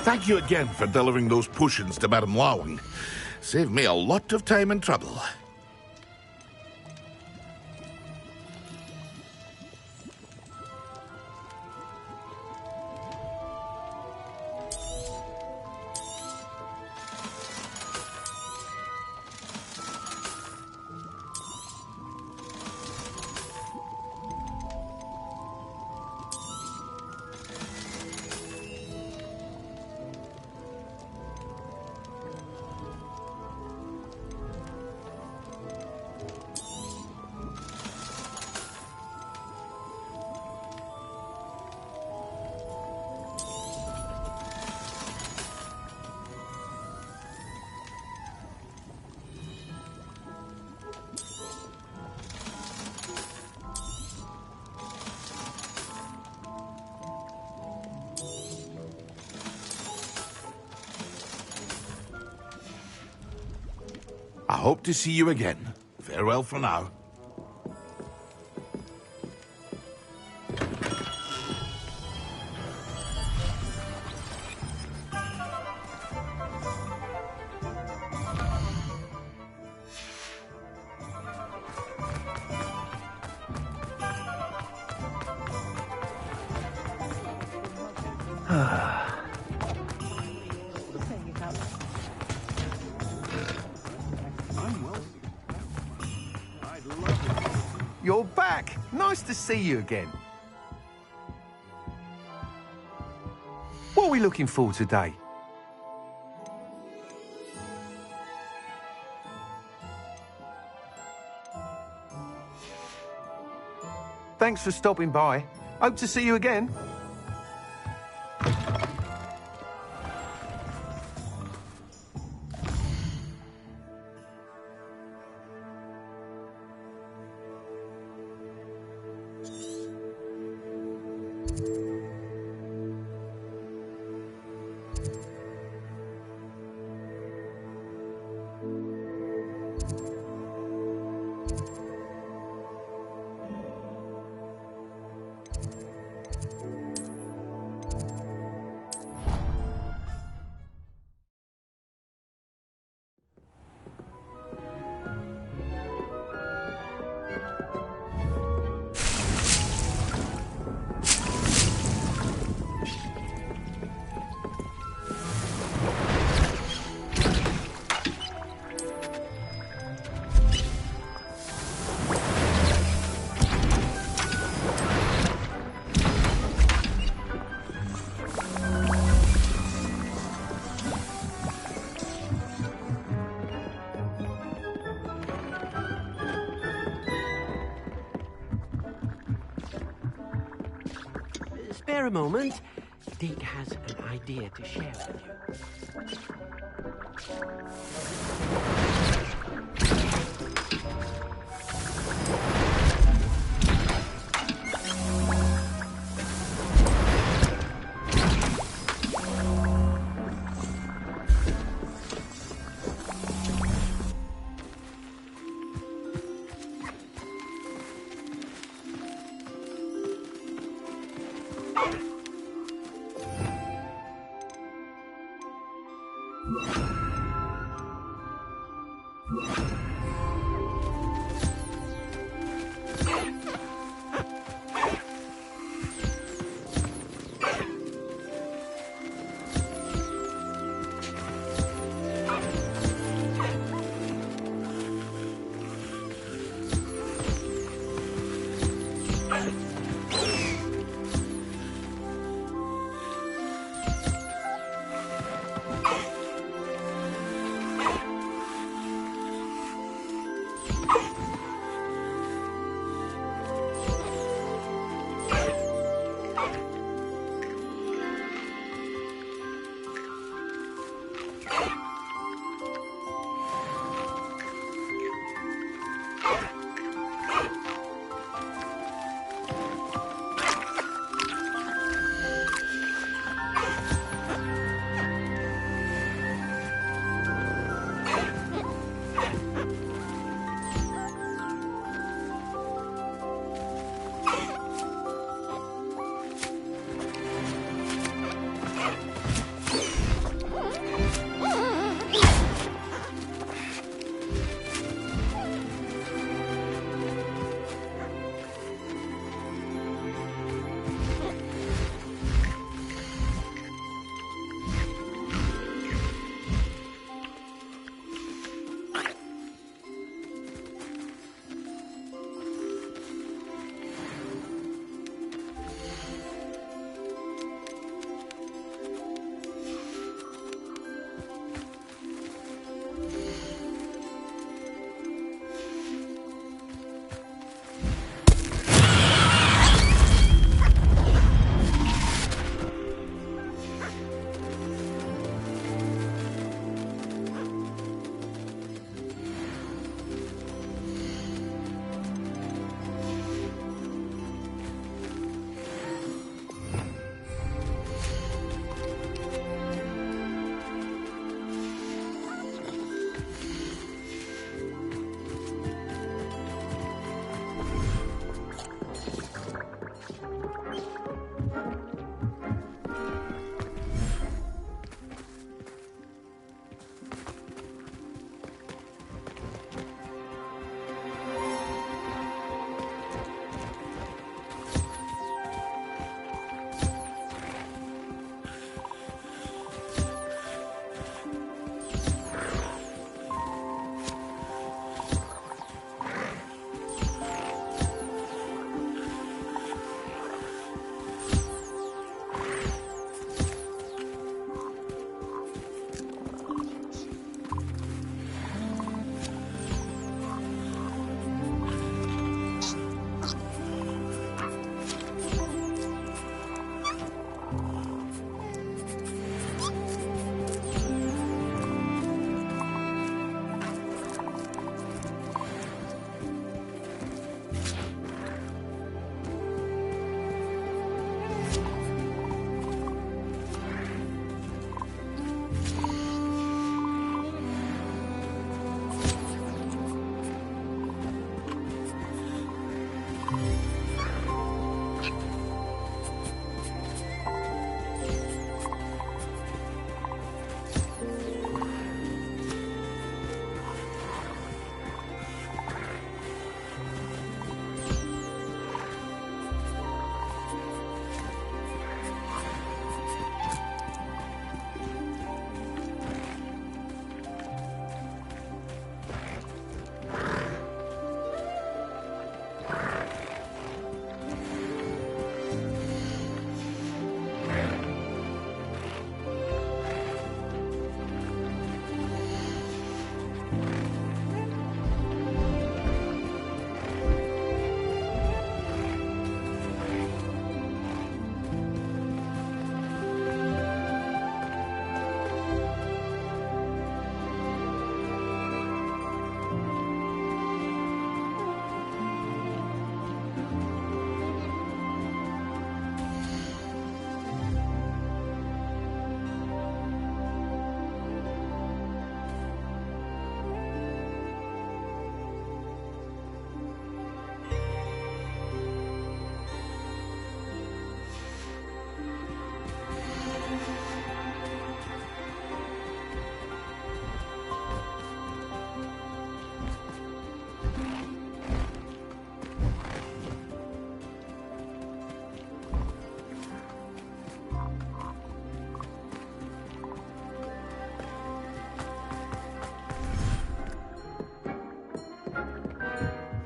Thank you again for delivering those potions to Madame Wowing. Saved me a lot of time and trouble. I hope to see you again. Farewell for now. You're back. Nice to see you again. What are we looking for today? Thanks for stopping by. Hope to see you again. Spare a moment. Deke has an idea to share with you.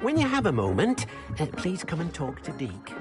when you have a moment, please come and talk to Deke.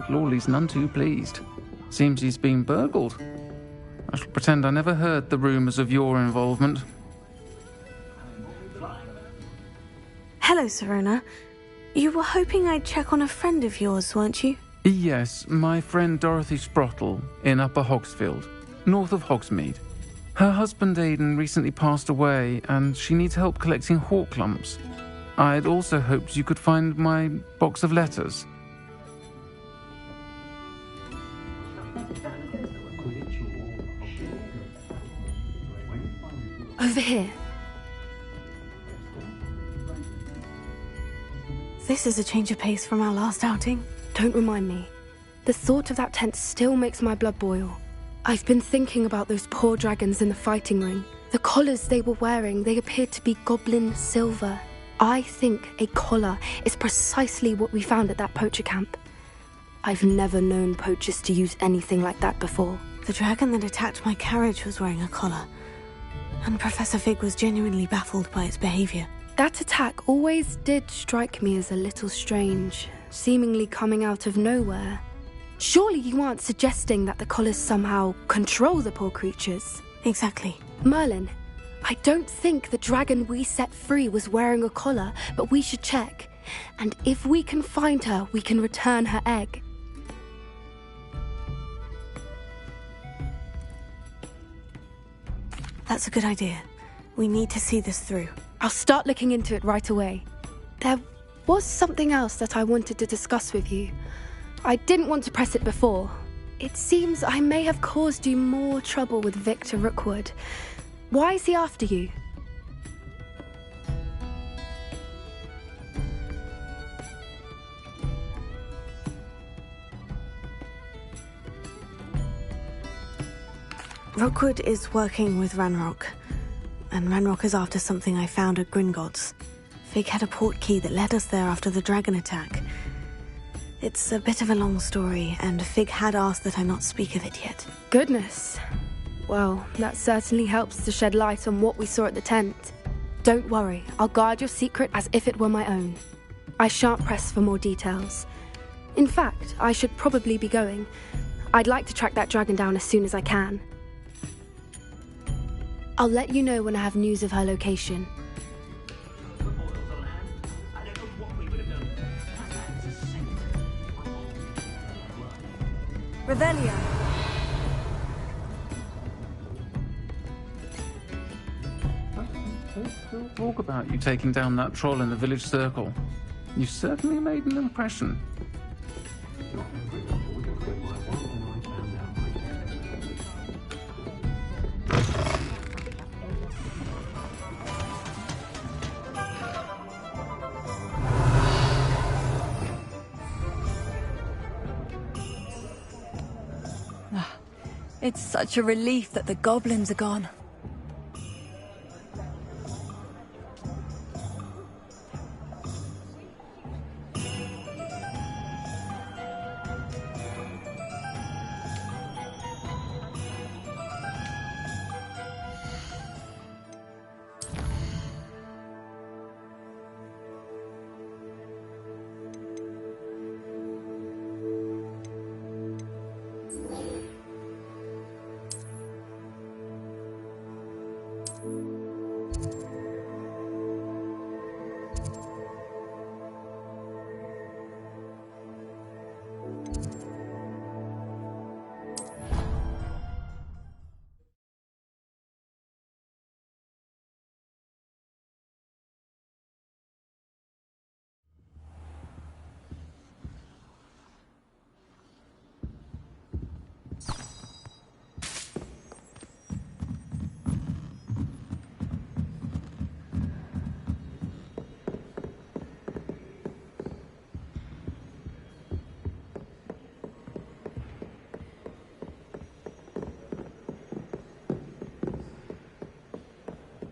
Lawley's none too pleased. Seems he's been burgled. I shall pretend I never heard the rumours of your involvement. Hello, Serona. You were hoping I'd check on a friend of yours, weren't you? Yes, my friend Dorothy Sprottle in Upper Hogsfield, north of Hogsmeade. Her husband Aidan recently passed away, and she needs help collecting hawk lumps. I'd also hoped you could find my box of letters. Over here. This is a change of pace from our last outing. Don't remind me. The thought of that tent still makes my blood boil. I've been thinking about those poor dragons in the fighting ring. The collars they were wearing, they appeared to be goblin silver. I think a collar is precisely what we found at that poacher camp. I've never known poachers to use anything like that before. The dragon that attacked my carriage was wearing a collar, and Professor Fig was genuinely baffled by its behavior. That attack always did strike me as a little strange, seemingly coming out of nowhere. Surely you aren't suggesting that the collars somehow control the poor creatures? Exactly. Merlin, I don't think the dragon we set free was wearing a collar, but we should check. And if we can find her, we can return her egg. That's a good idea. We need to see this through. I'll start looking into it right away. There was something else that I wanted to discuss with you. I didn't want to press it before. It seems I may have caused you more trouble with Victor Rookwood. Why is he after you? Rookwood is working with Ranrock, and Ranrock is after something I found at Gringotts. Fig had a port key that led us there after the dragon attack. It's a bit of a long story, and Fig had asked that I not speak of it yet. Goodness. Well, that certainly helps to shed light on what we saw at the tent. Don't worry, I'll guard your secret as if it were my own. I shan't press for more details. In fact, I should probably be going. I'd like to track that dragon down as soon as I can. I'll let you know when I have news of her location. Revelio. Don't talk about you taking down that troll in the village circle. You certainly made an impression. It's such a relief that the goblins are gone.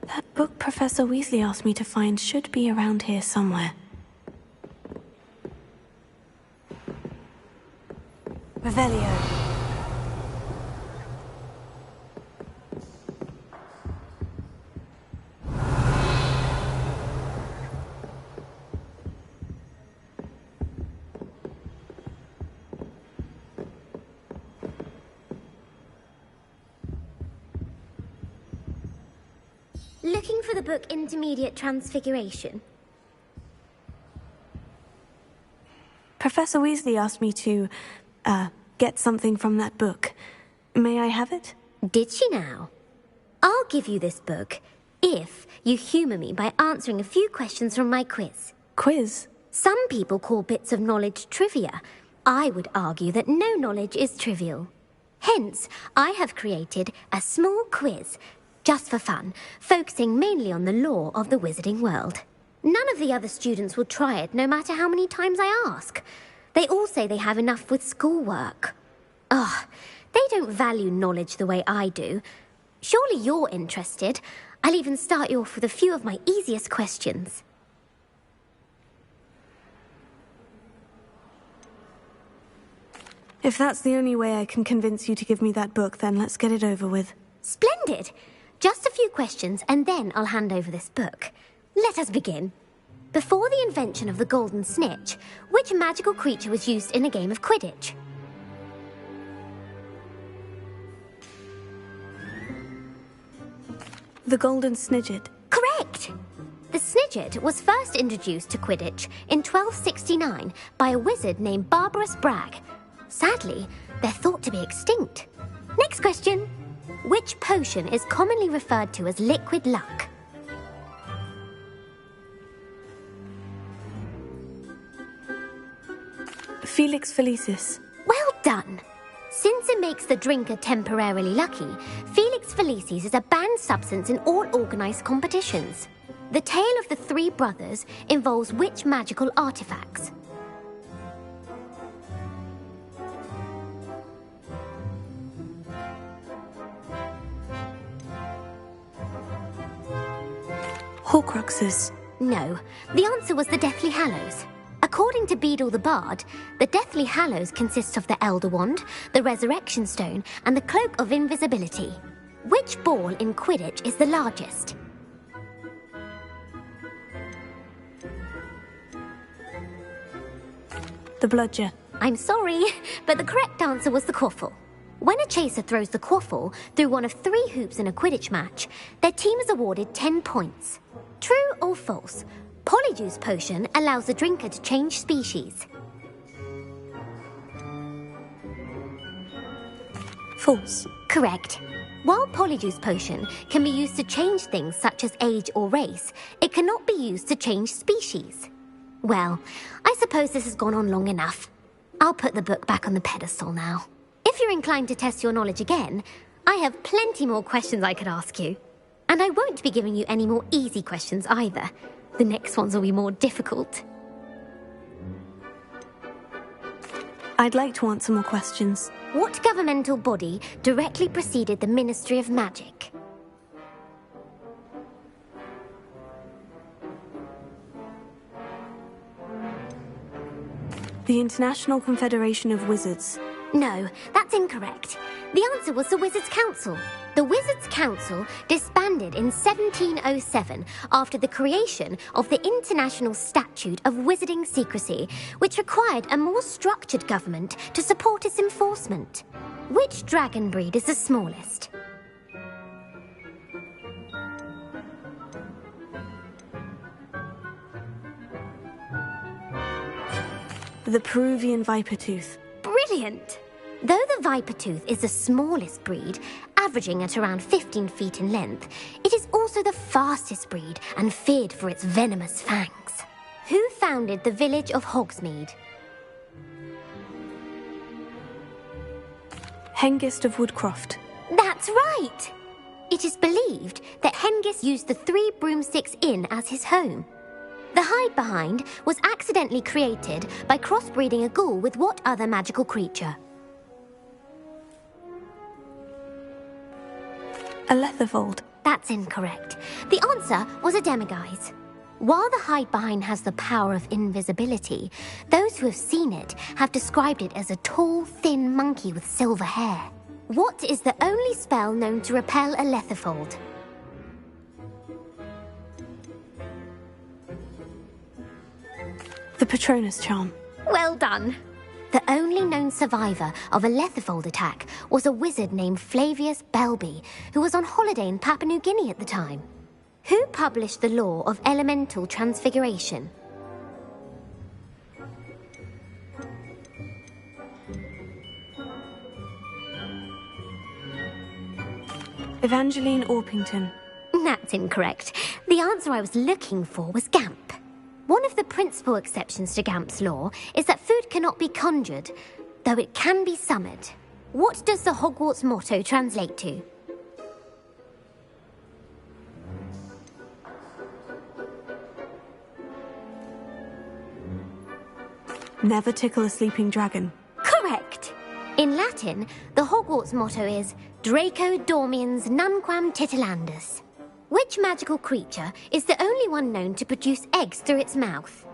That book Professor Weasley asked me to find should be around here somewhere. Revelio. Looking for the book Intermediate Transfiguration? Professor Weasley asked me to, get something from that book. May I have it? Did she now? I'll give you this book if you humour me by answering a few questions from my quiz. Quiz? Some people call bits of knowledge trivia. I would argue that no knowledge is trivial. Hence, I have created a small quiz, just for fun, focusing mainly on the lore of the wizarding world. None of the other students will try it, no matter how many times I ask. They all say they have enough with schoolwork. Ugh, they don't value knowledge the way I do. Surely you're interested. I'll even start you off with a few of my easiest questions. If that's the only way I can convince you to give me that book, then let's get it over with. Splendid! Just a few questions, and then I'll hand over this book. Let us begin. Before the invention of the golden snitch, which magical creature was used in a game of Quidditch? The golden snidget. Correct! The snidget was first introduced to Quidditch in 1269 by a wizard named Barbarous Bragg. Sadly, they're thought to be extinct. Next question. Which potion is commonly referred to as liquid luck? Felix Felicis. Well done! Since it makes the drinker temporarily lucky, Felix Felicis is a banned substance in all organised competitions. The tale of the three brothers involves which magical artifacts? Horcruxes. No, the answer was the Deathly Hallows. According to Beadle the Bard, the Deathly Hallows consists of the Elder Wand, the Resurrection Stone, and the Cloak of Invisibility. Which ball in Quidditch is the largest? The bludger. I'm sorry, but the correct answer was the quaffle. When a chaser throws the quaffle through one of 3 hoops in a Quidditch match, their team is awarded 10 points. True or false? Polyjuice potion allows the drinker to change species. False. Correct. While Polyjuice potion can be used to change things such as age or race, it cannot be used to change species. Well, I suppose this has gone on long enough. I'll put the book back on the pedestal now. If you're inclined to test your knowledge again, I have plenty more questions I could ask you. And I won't be giving you any more easy questions either. The next ones will be more difficult. I'd like to answer more questions. What governmental body directly preceded the Ministry of Magic? The International Confederation of Wizards. No, that's incorrect. The answer was the Wizards' Council. The Wizards' Council disbanded in 1707 after the creation of the International Statute of Wizarding Secrecy, which required a more structured government to support its enforcement. Which dragon breed is the smallest? The Peruvian Vipertooth. Brilliant! Though the Vipertooth is the smallest breed, averaging at around 15 feet in length, it is also the fastest breed and feared for its venomous fangs. Who founded the village of Hogsmeade? Hengist of Woodcroft. That's right! It is believed that Hengist used the 3 Broomsticks Inn as his home. The hide-behind was accidentally created by crossbreeding a ghoul with what other magical creature? A Letherfold. That's incorrect. The answer was a demiguise. While the hide-behind has the power of invisibility, those who have seen it have described it as a tall, thin monkey with silver hair. What is the only spell known to repel a Letherfold? The Patronus Charm. Well done. The only known survivor of a Letherfold attack was a wizard named Flavius Belby, who was on holiday in Papua New Guinea at the time. Who published the law of elemental transfiguration? Evangeline Orpington. That's incorrect. The answer I was looking for was Gamp. One of the principal exceptions to Gamp's law is that food cannot be conjured, though it can be summoned. What does the Hogwarts motto translate to? Never tickle a sleeping dragon. Correct! In Latin, Latin, the Hogwarts motto is Draco Dormiens Nunquam Titilandus. Which magical creature is the only one known to produce eggs through its mouth?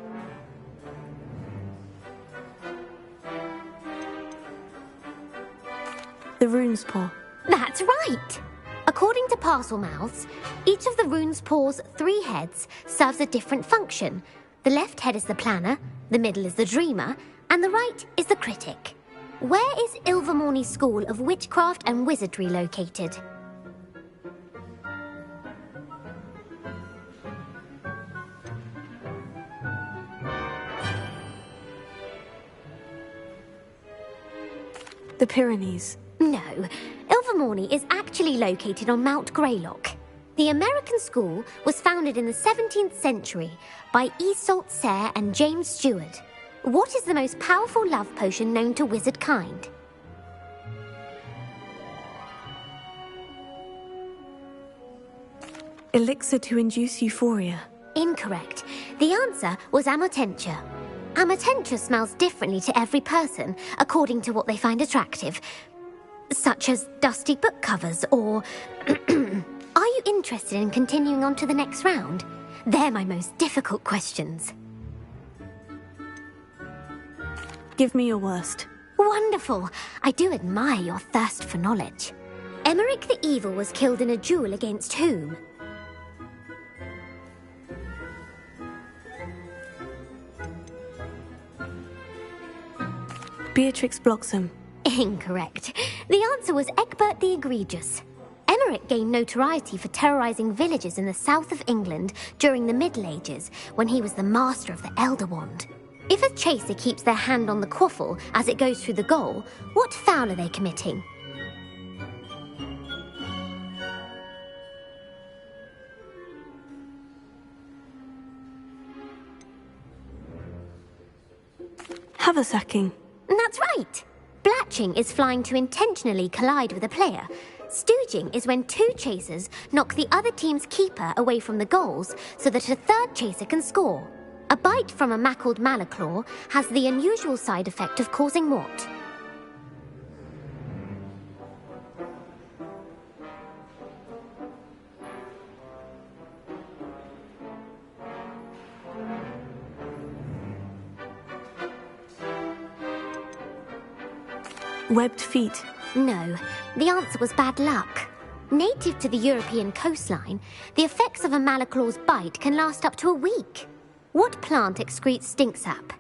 The rune's paw. That's right! According to parcel mouths, each of the rune's paw's 3 heads serves a different function. The left head is the planner, the middle is the dreamer, and the right is the critic. Where is Ilvermorny's School of Witchcraft and Wizardry located? The Pyrenees. No, Ilvermorny is actually located on Mount Greylock. The American school was founded in the 17th century by Iseult Sayre and James Stewart. What is the most powerful love potion known to wizard kind? Elixir to induce euphoria. Incorrect. The answer was Amotentia. Amotentia smells differently to every person, according to what they find attractive, such as dusty book covers or... Are you interested in continuing on to the next round? They're my most difficult questions. Give me your worst. Wonderful. I do admire your thirst for knowledge. Emmerich the Evil was killed in a duel against whom? Beatrix Bloxham. Incorrect. The answer was Egbert the Egregious. Emmerich gained notoriety for terrorizing villages in the south of England during the Middle Ages, when he was the master of the Elder Wand. If a chaser keeps their hand on the quaffle as it goes through the goal, what foul are they committing? Haversacking. That's right. Blatching is flying to intentionally collide with a player. Stooging is when 2 chasers knock the other team's keeper away from the goals so that a third chaser can score. A bite from a mackled malaclaw has the unusual side effect of causing what? Webbed feet. No, the answer was bad luck. Native to the European coastline, the effects of a malaclaw's bite can last up to a week. What plant excretes stink sap?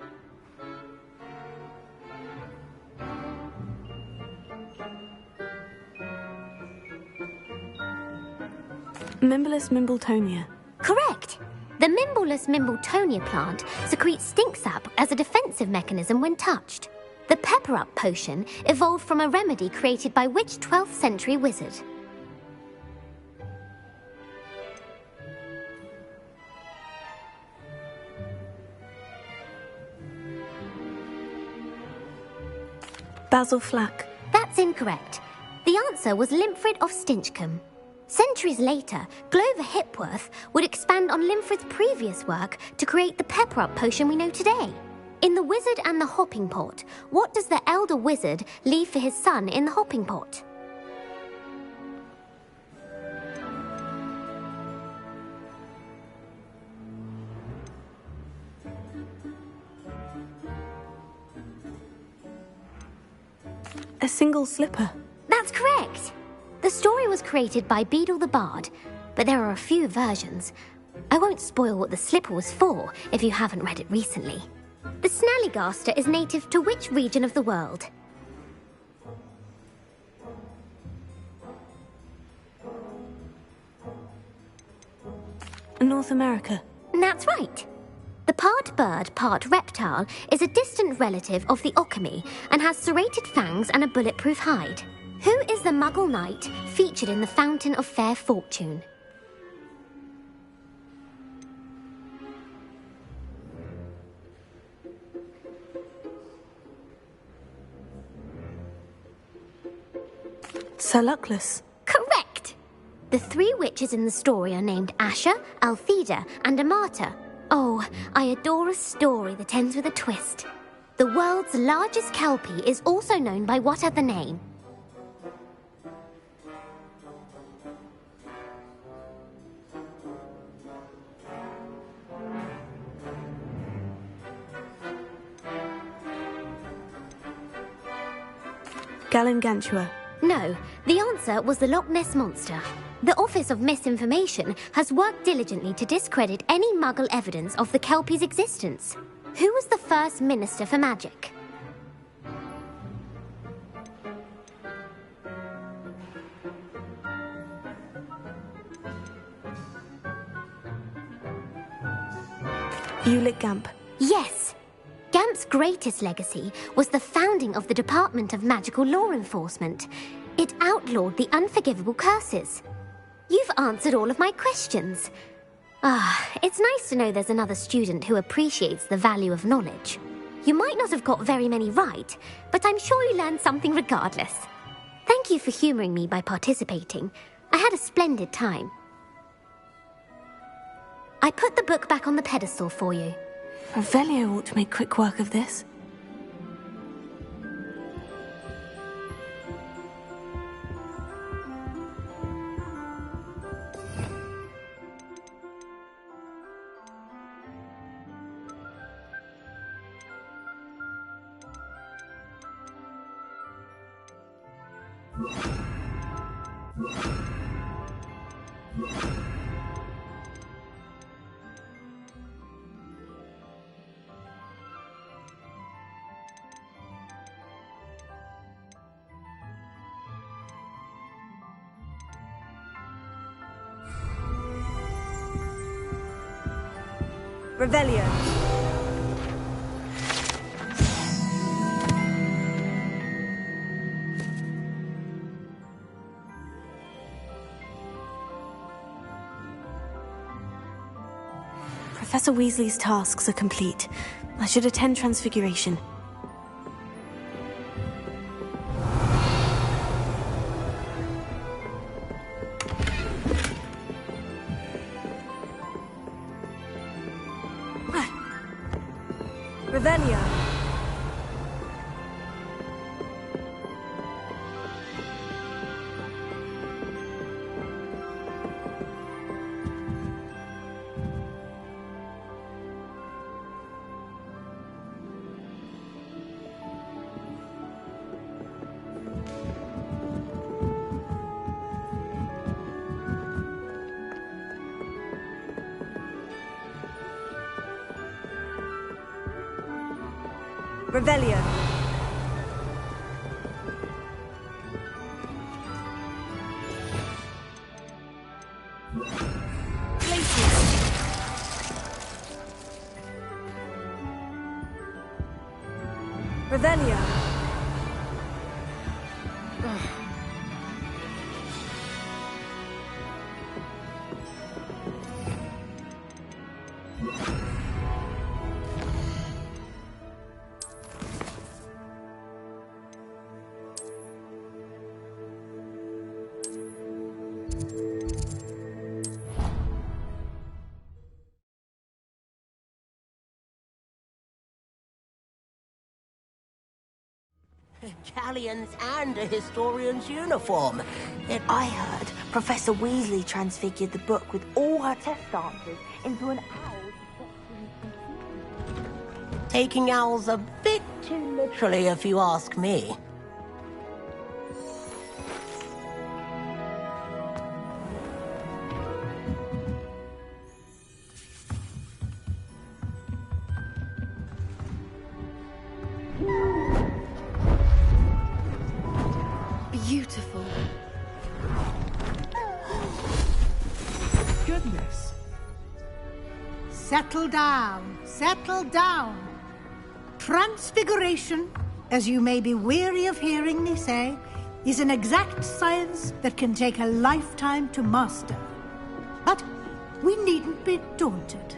Mimblus Mimbletonia. Correct! The Mimblus Mimbletonia plant secretes stink sap as a defensive mechanism when touched. The pepper-up potion evolved from a remedy created by which 12th century wizard? Basil Flack. That's incorrect. The answer was Limfrid of Stinchcombe. Centuries later, Glover Hipworth would expand on Limfrid's previous work to create the pepper-up potion we know today. In The Wizard and the Hopping Pot, what does the elder wizard leave for his son in the hopping pot? A single slipper. That's correct! The story was created by Beadle the Bard, but there are a few versions. I won't spoil what the slipper was for if you haven't read it recently. The Snallygaster is native to which region of the world? North America. That's right. The part bird, part reptile is a distant relative of the Occamy and has serrated fangs and a bulletproof hide. Who is the Muggle knight featured in the Fountain of Fair Fortune? Sir Luckless. Correct! The 3 witches in the story are named Asha, Altheda, and Amata. Oh, I adore a story that ends with a twist. The world's largest kelpie is also known by what other name? Galangantua. No, the answer was the Loch Ness Monster. The Office of Misinformation has worked diligently to discredit any Muggle evidence of the Kelpie's existence. Who was the first Minister for Magic? Ulick Gamp. Yes! Gamp's greatest legacy was the founding of the Department of Magical Law Enforcement. It outlawed the unforgivable curses. You've answered all of my questions. It's nice to know there's another student who appreciates the value of knowledge. You might not have got very many right, but I'm sure you learned something regardless. Thank you for humouring me by participating. I had a splendid time. I put the book back on the pedestal for you. Revelio ought to make quick work of this. Revelio. Professor Weasley's tasks are complete. I should attend Transfiguration. Revelio. Revelio. Revelio. Galleons and a historian's uniform. I heard Professor Weasley transfigured the book with all her test answers into an owl. Taking owls a bit too literally, if you ask me. Beautiful. Goodness. Settle down. Settle down. Transfiguration, as you may be weary of hearing me say, is an exact science that can take a lifetime to master. But we needn't be daunted.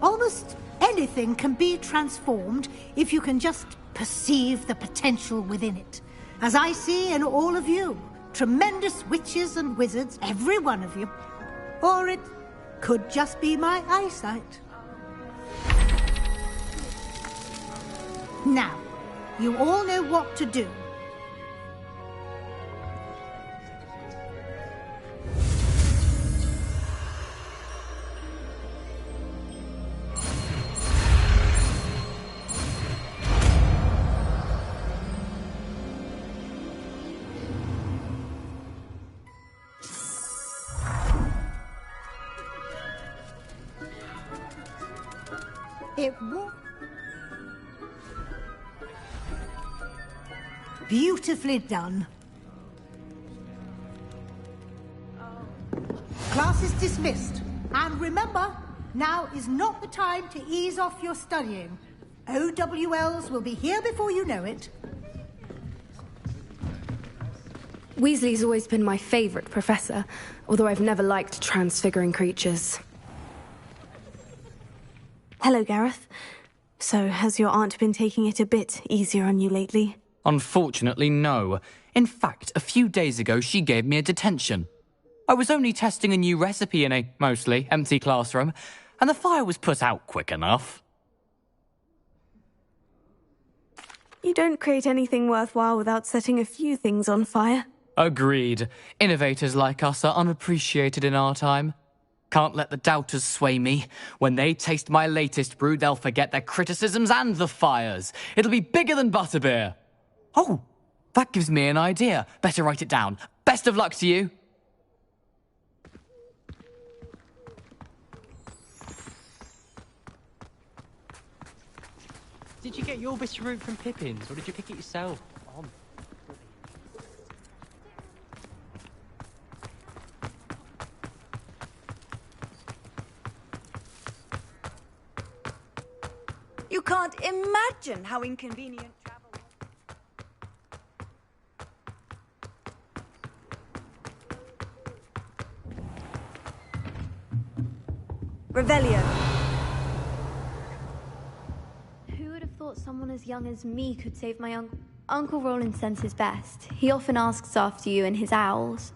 Almost anything can be transformed if you can just perceive the potential within it. As I see in all of you, tremendous witches and wizards, every one of you. Or it could just be my eyesight. Now, you all know what to do. It won't. Beautifully done. Class is dismissed. And remember, now is not the time to ease off your studying. OWLs will be here before you know it. Weasley's always been my favourite professor, although I've never liked transfiguring creatures. Hello, Gareth. So, has your aunt been taking it a bit easier on you lately? Unfortunately, no. In fact, a few days ago, she gave me a detention. I was only testing a new recipe in a mostly empty classroom, and the fire was put out quick enough. You don't create anything worthwhile without setting a few things on fire. Agreed. Innovators like us are unappreciated in our time. Can't let the doubters sway me. When they taste my latest brew, they'll forget their criticisms and the fires. It'll be bigger than butterbeer. Oh, that gives me an idea. Better write it down. Best of luck to you. Did you get your bit of root from Pippin's, or did you pick it yourself? You can't imagine how inconvenient travel was. Revelio. Who would have thought someone as young as me could save my Uncle Roland sends his best. He often asks after you and his owls.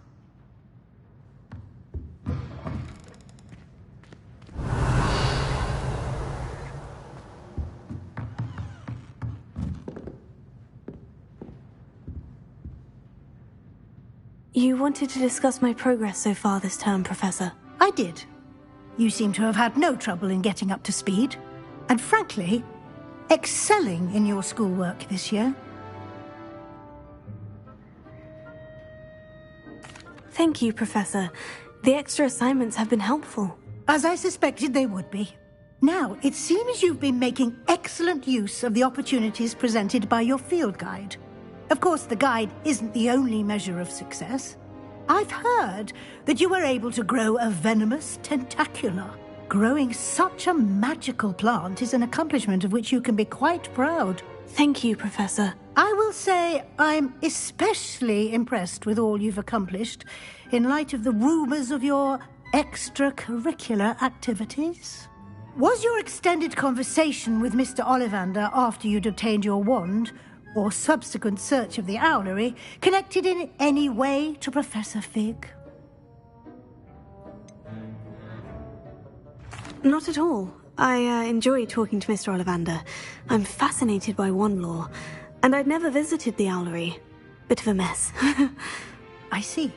You wanted to discuss my progress so far this term, Professor. I did. You seem to have had no trouble in getting up to speed. And frankly, excelling in your schoolwork this year. Thank you, Professor. The extra assignments have been helpful. As I suspected they would be. Now, it seems you've been making excellent use of the opportunities presented by your field guide. Of course, the guide isn't the only measure of success. I've heard that you were able to grow a venomous tentacula. Growing such a magical plant is an accomplishment of which you can be quite proud. Thank you, Professor. I will say I'm especially impressed with all you've accomplished in light of the rumours of your extracurricular activities. Was your extended conversation with Mr. Ollivander after you'd obtained your wand, or subsequent search of the owlery, connected in any way to Professor Fig? Not at all. I enjoy talking to Mr. Ollivander. I'm fascinated by wand lore, and I'd never visited the owlery. Bit of a mess. I see.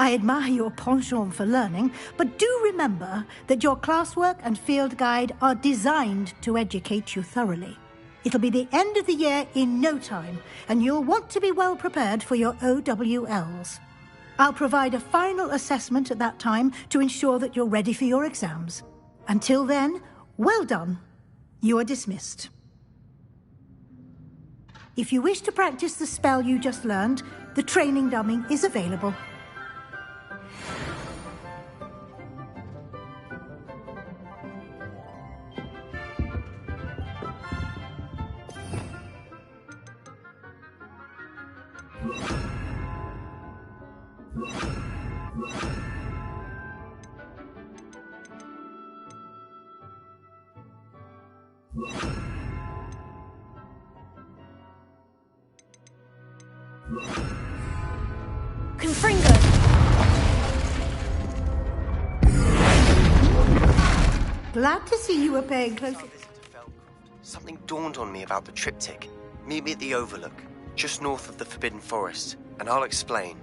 I admire your penchant for learning, but do remember that your classwork and field guide are designed to educate you thoroughly. It'll be the end of the year in no time, and you'll want to be well prepared for your OWLs. I'll provide a final assessment at that time to ensure that you're ready for your exams. Until then, well done. You are dismissed. If you wish to practice the spell you just learned, the training dummy is available. Confringo! Glad to see you were paying close... something dawned on me about the triptych. Meet me at the Overlook, just north of the Forbidden Forest, and I'll explain.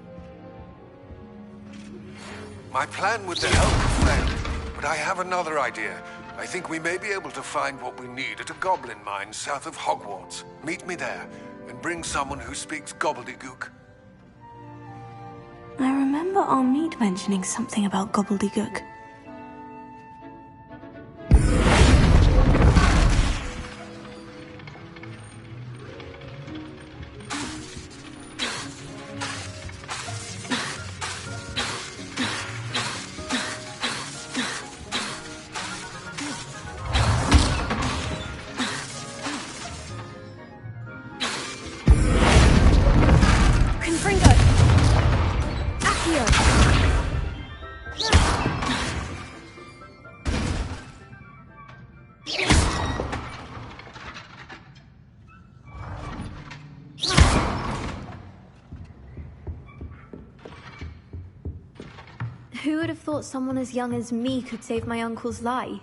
My plan would to help a friend, but I have another idea. I think we may be able to find what we need at a goblin mine south of Hogwarts. Meet me there, and bring someone who speaks gobbledygook. I remember Armid mentioning something about gobbledygook. Who would have thought someone as young as me could save my uncle's life?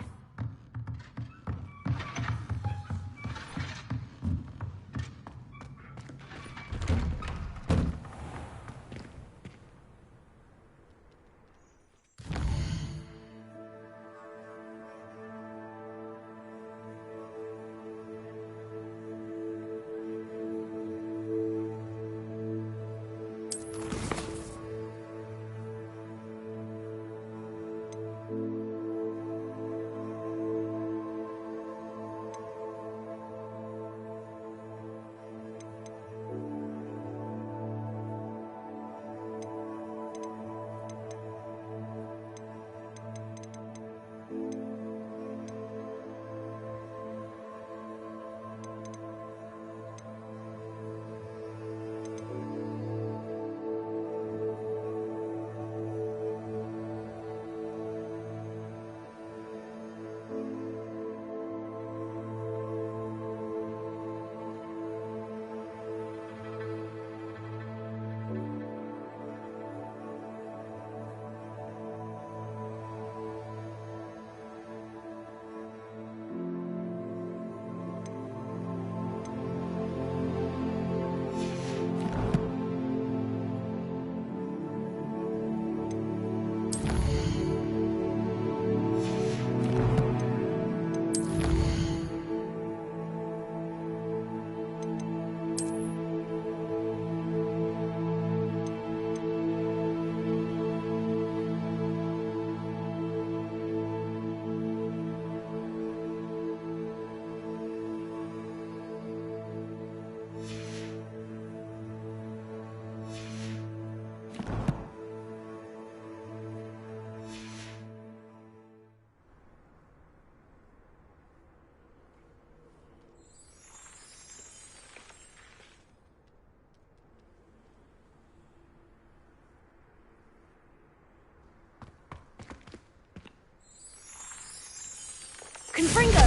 Confringo!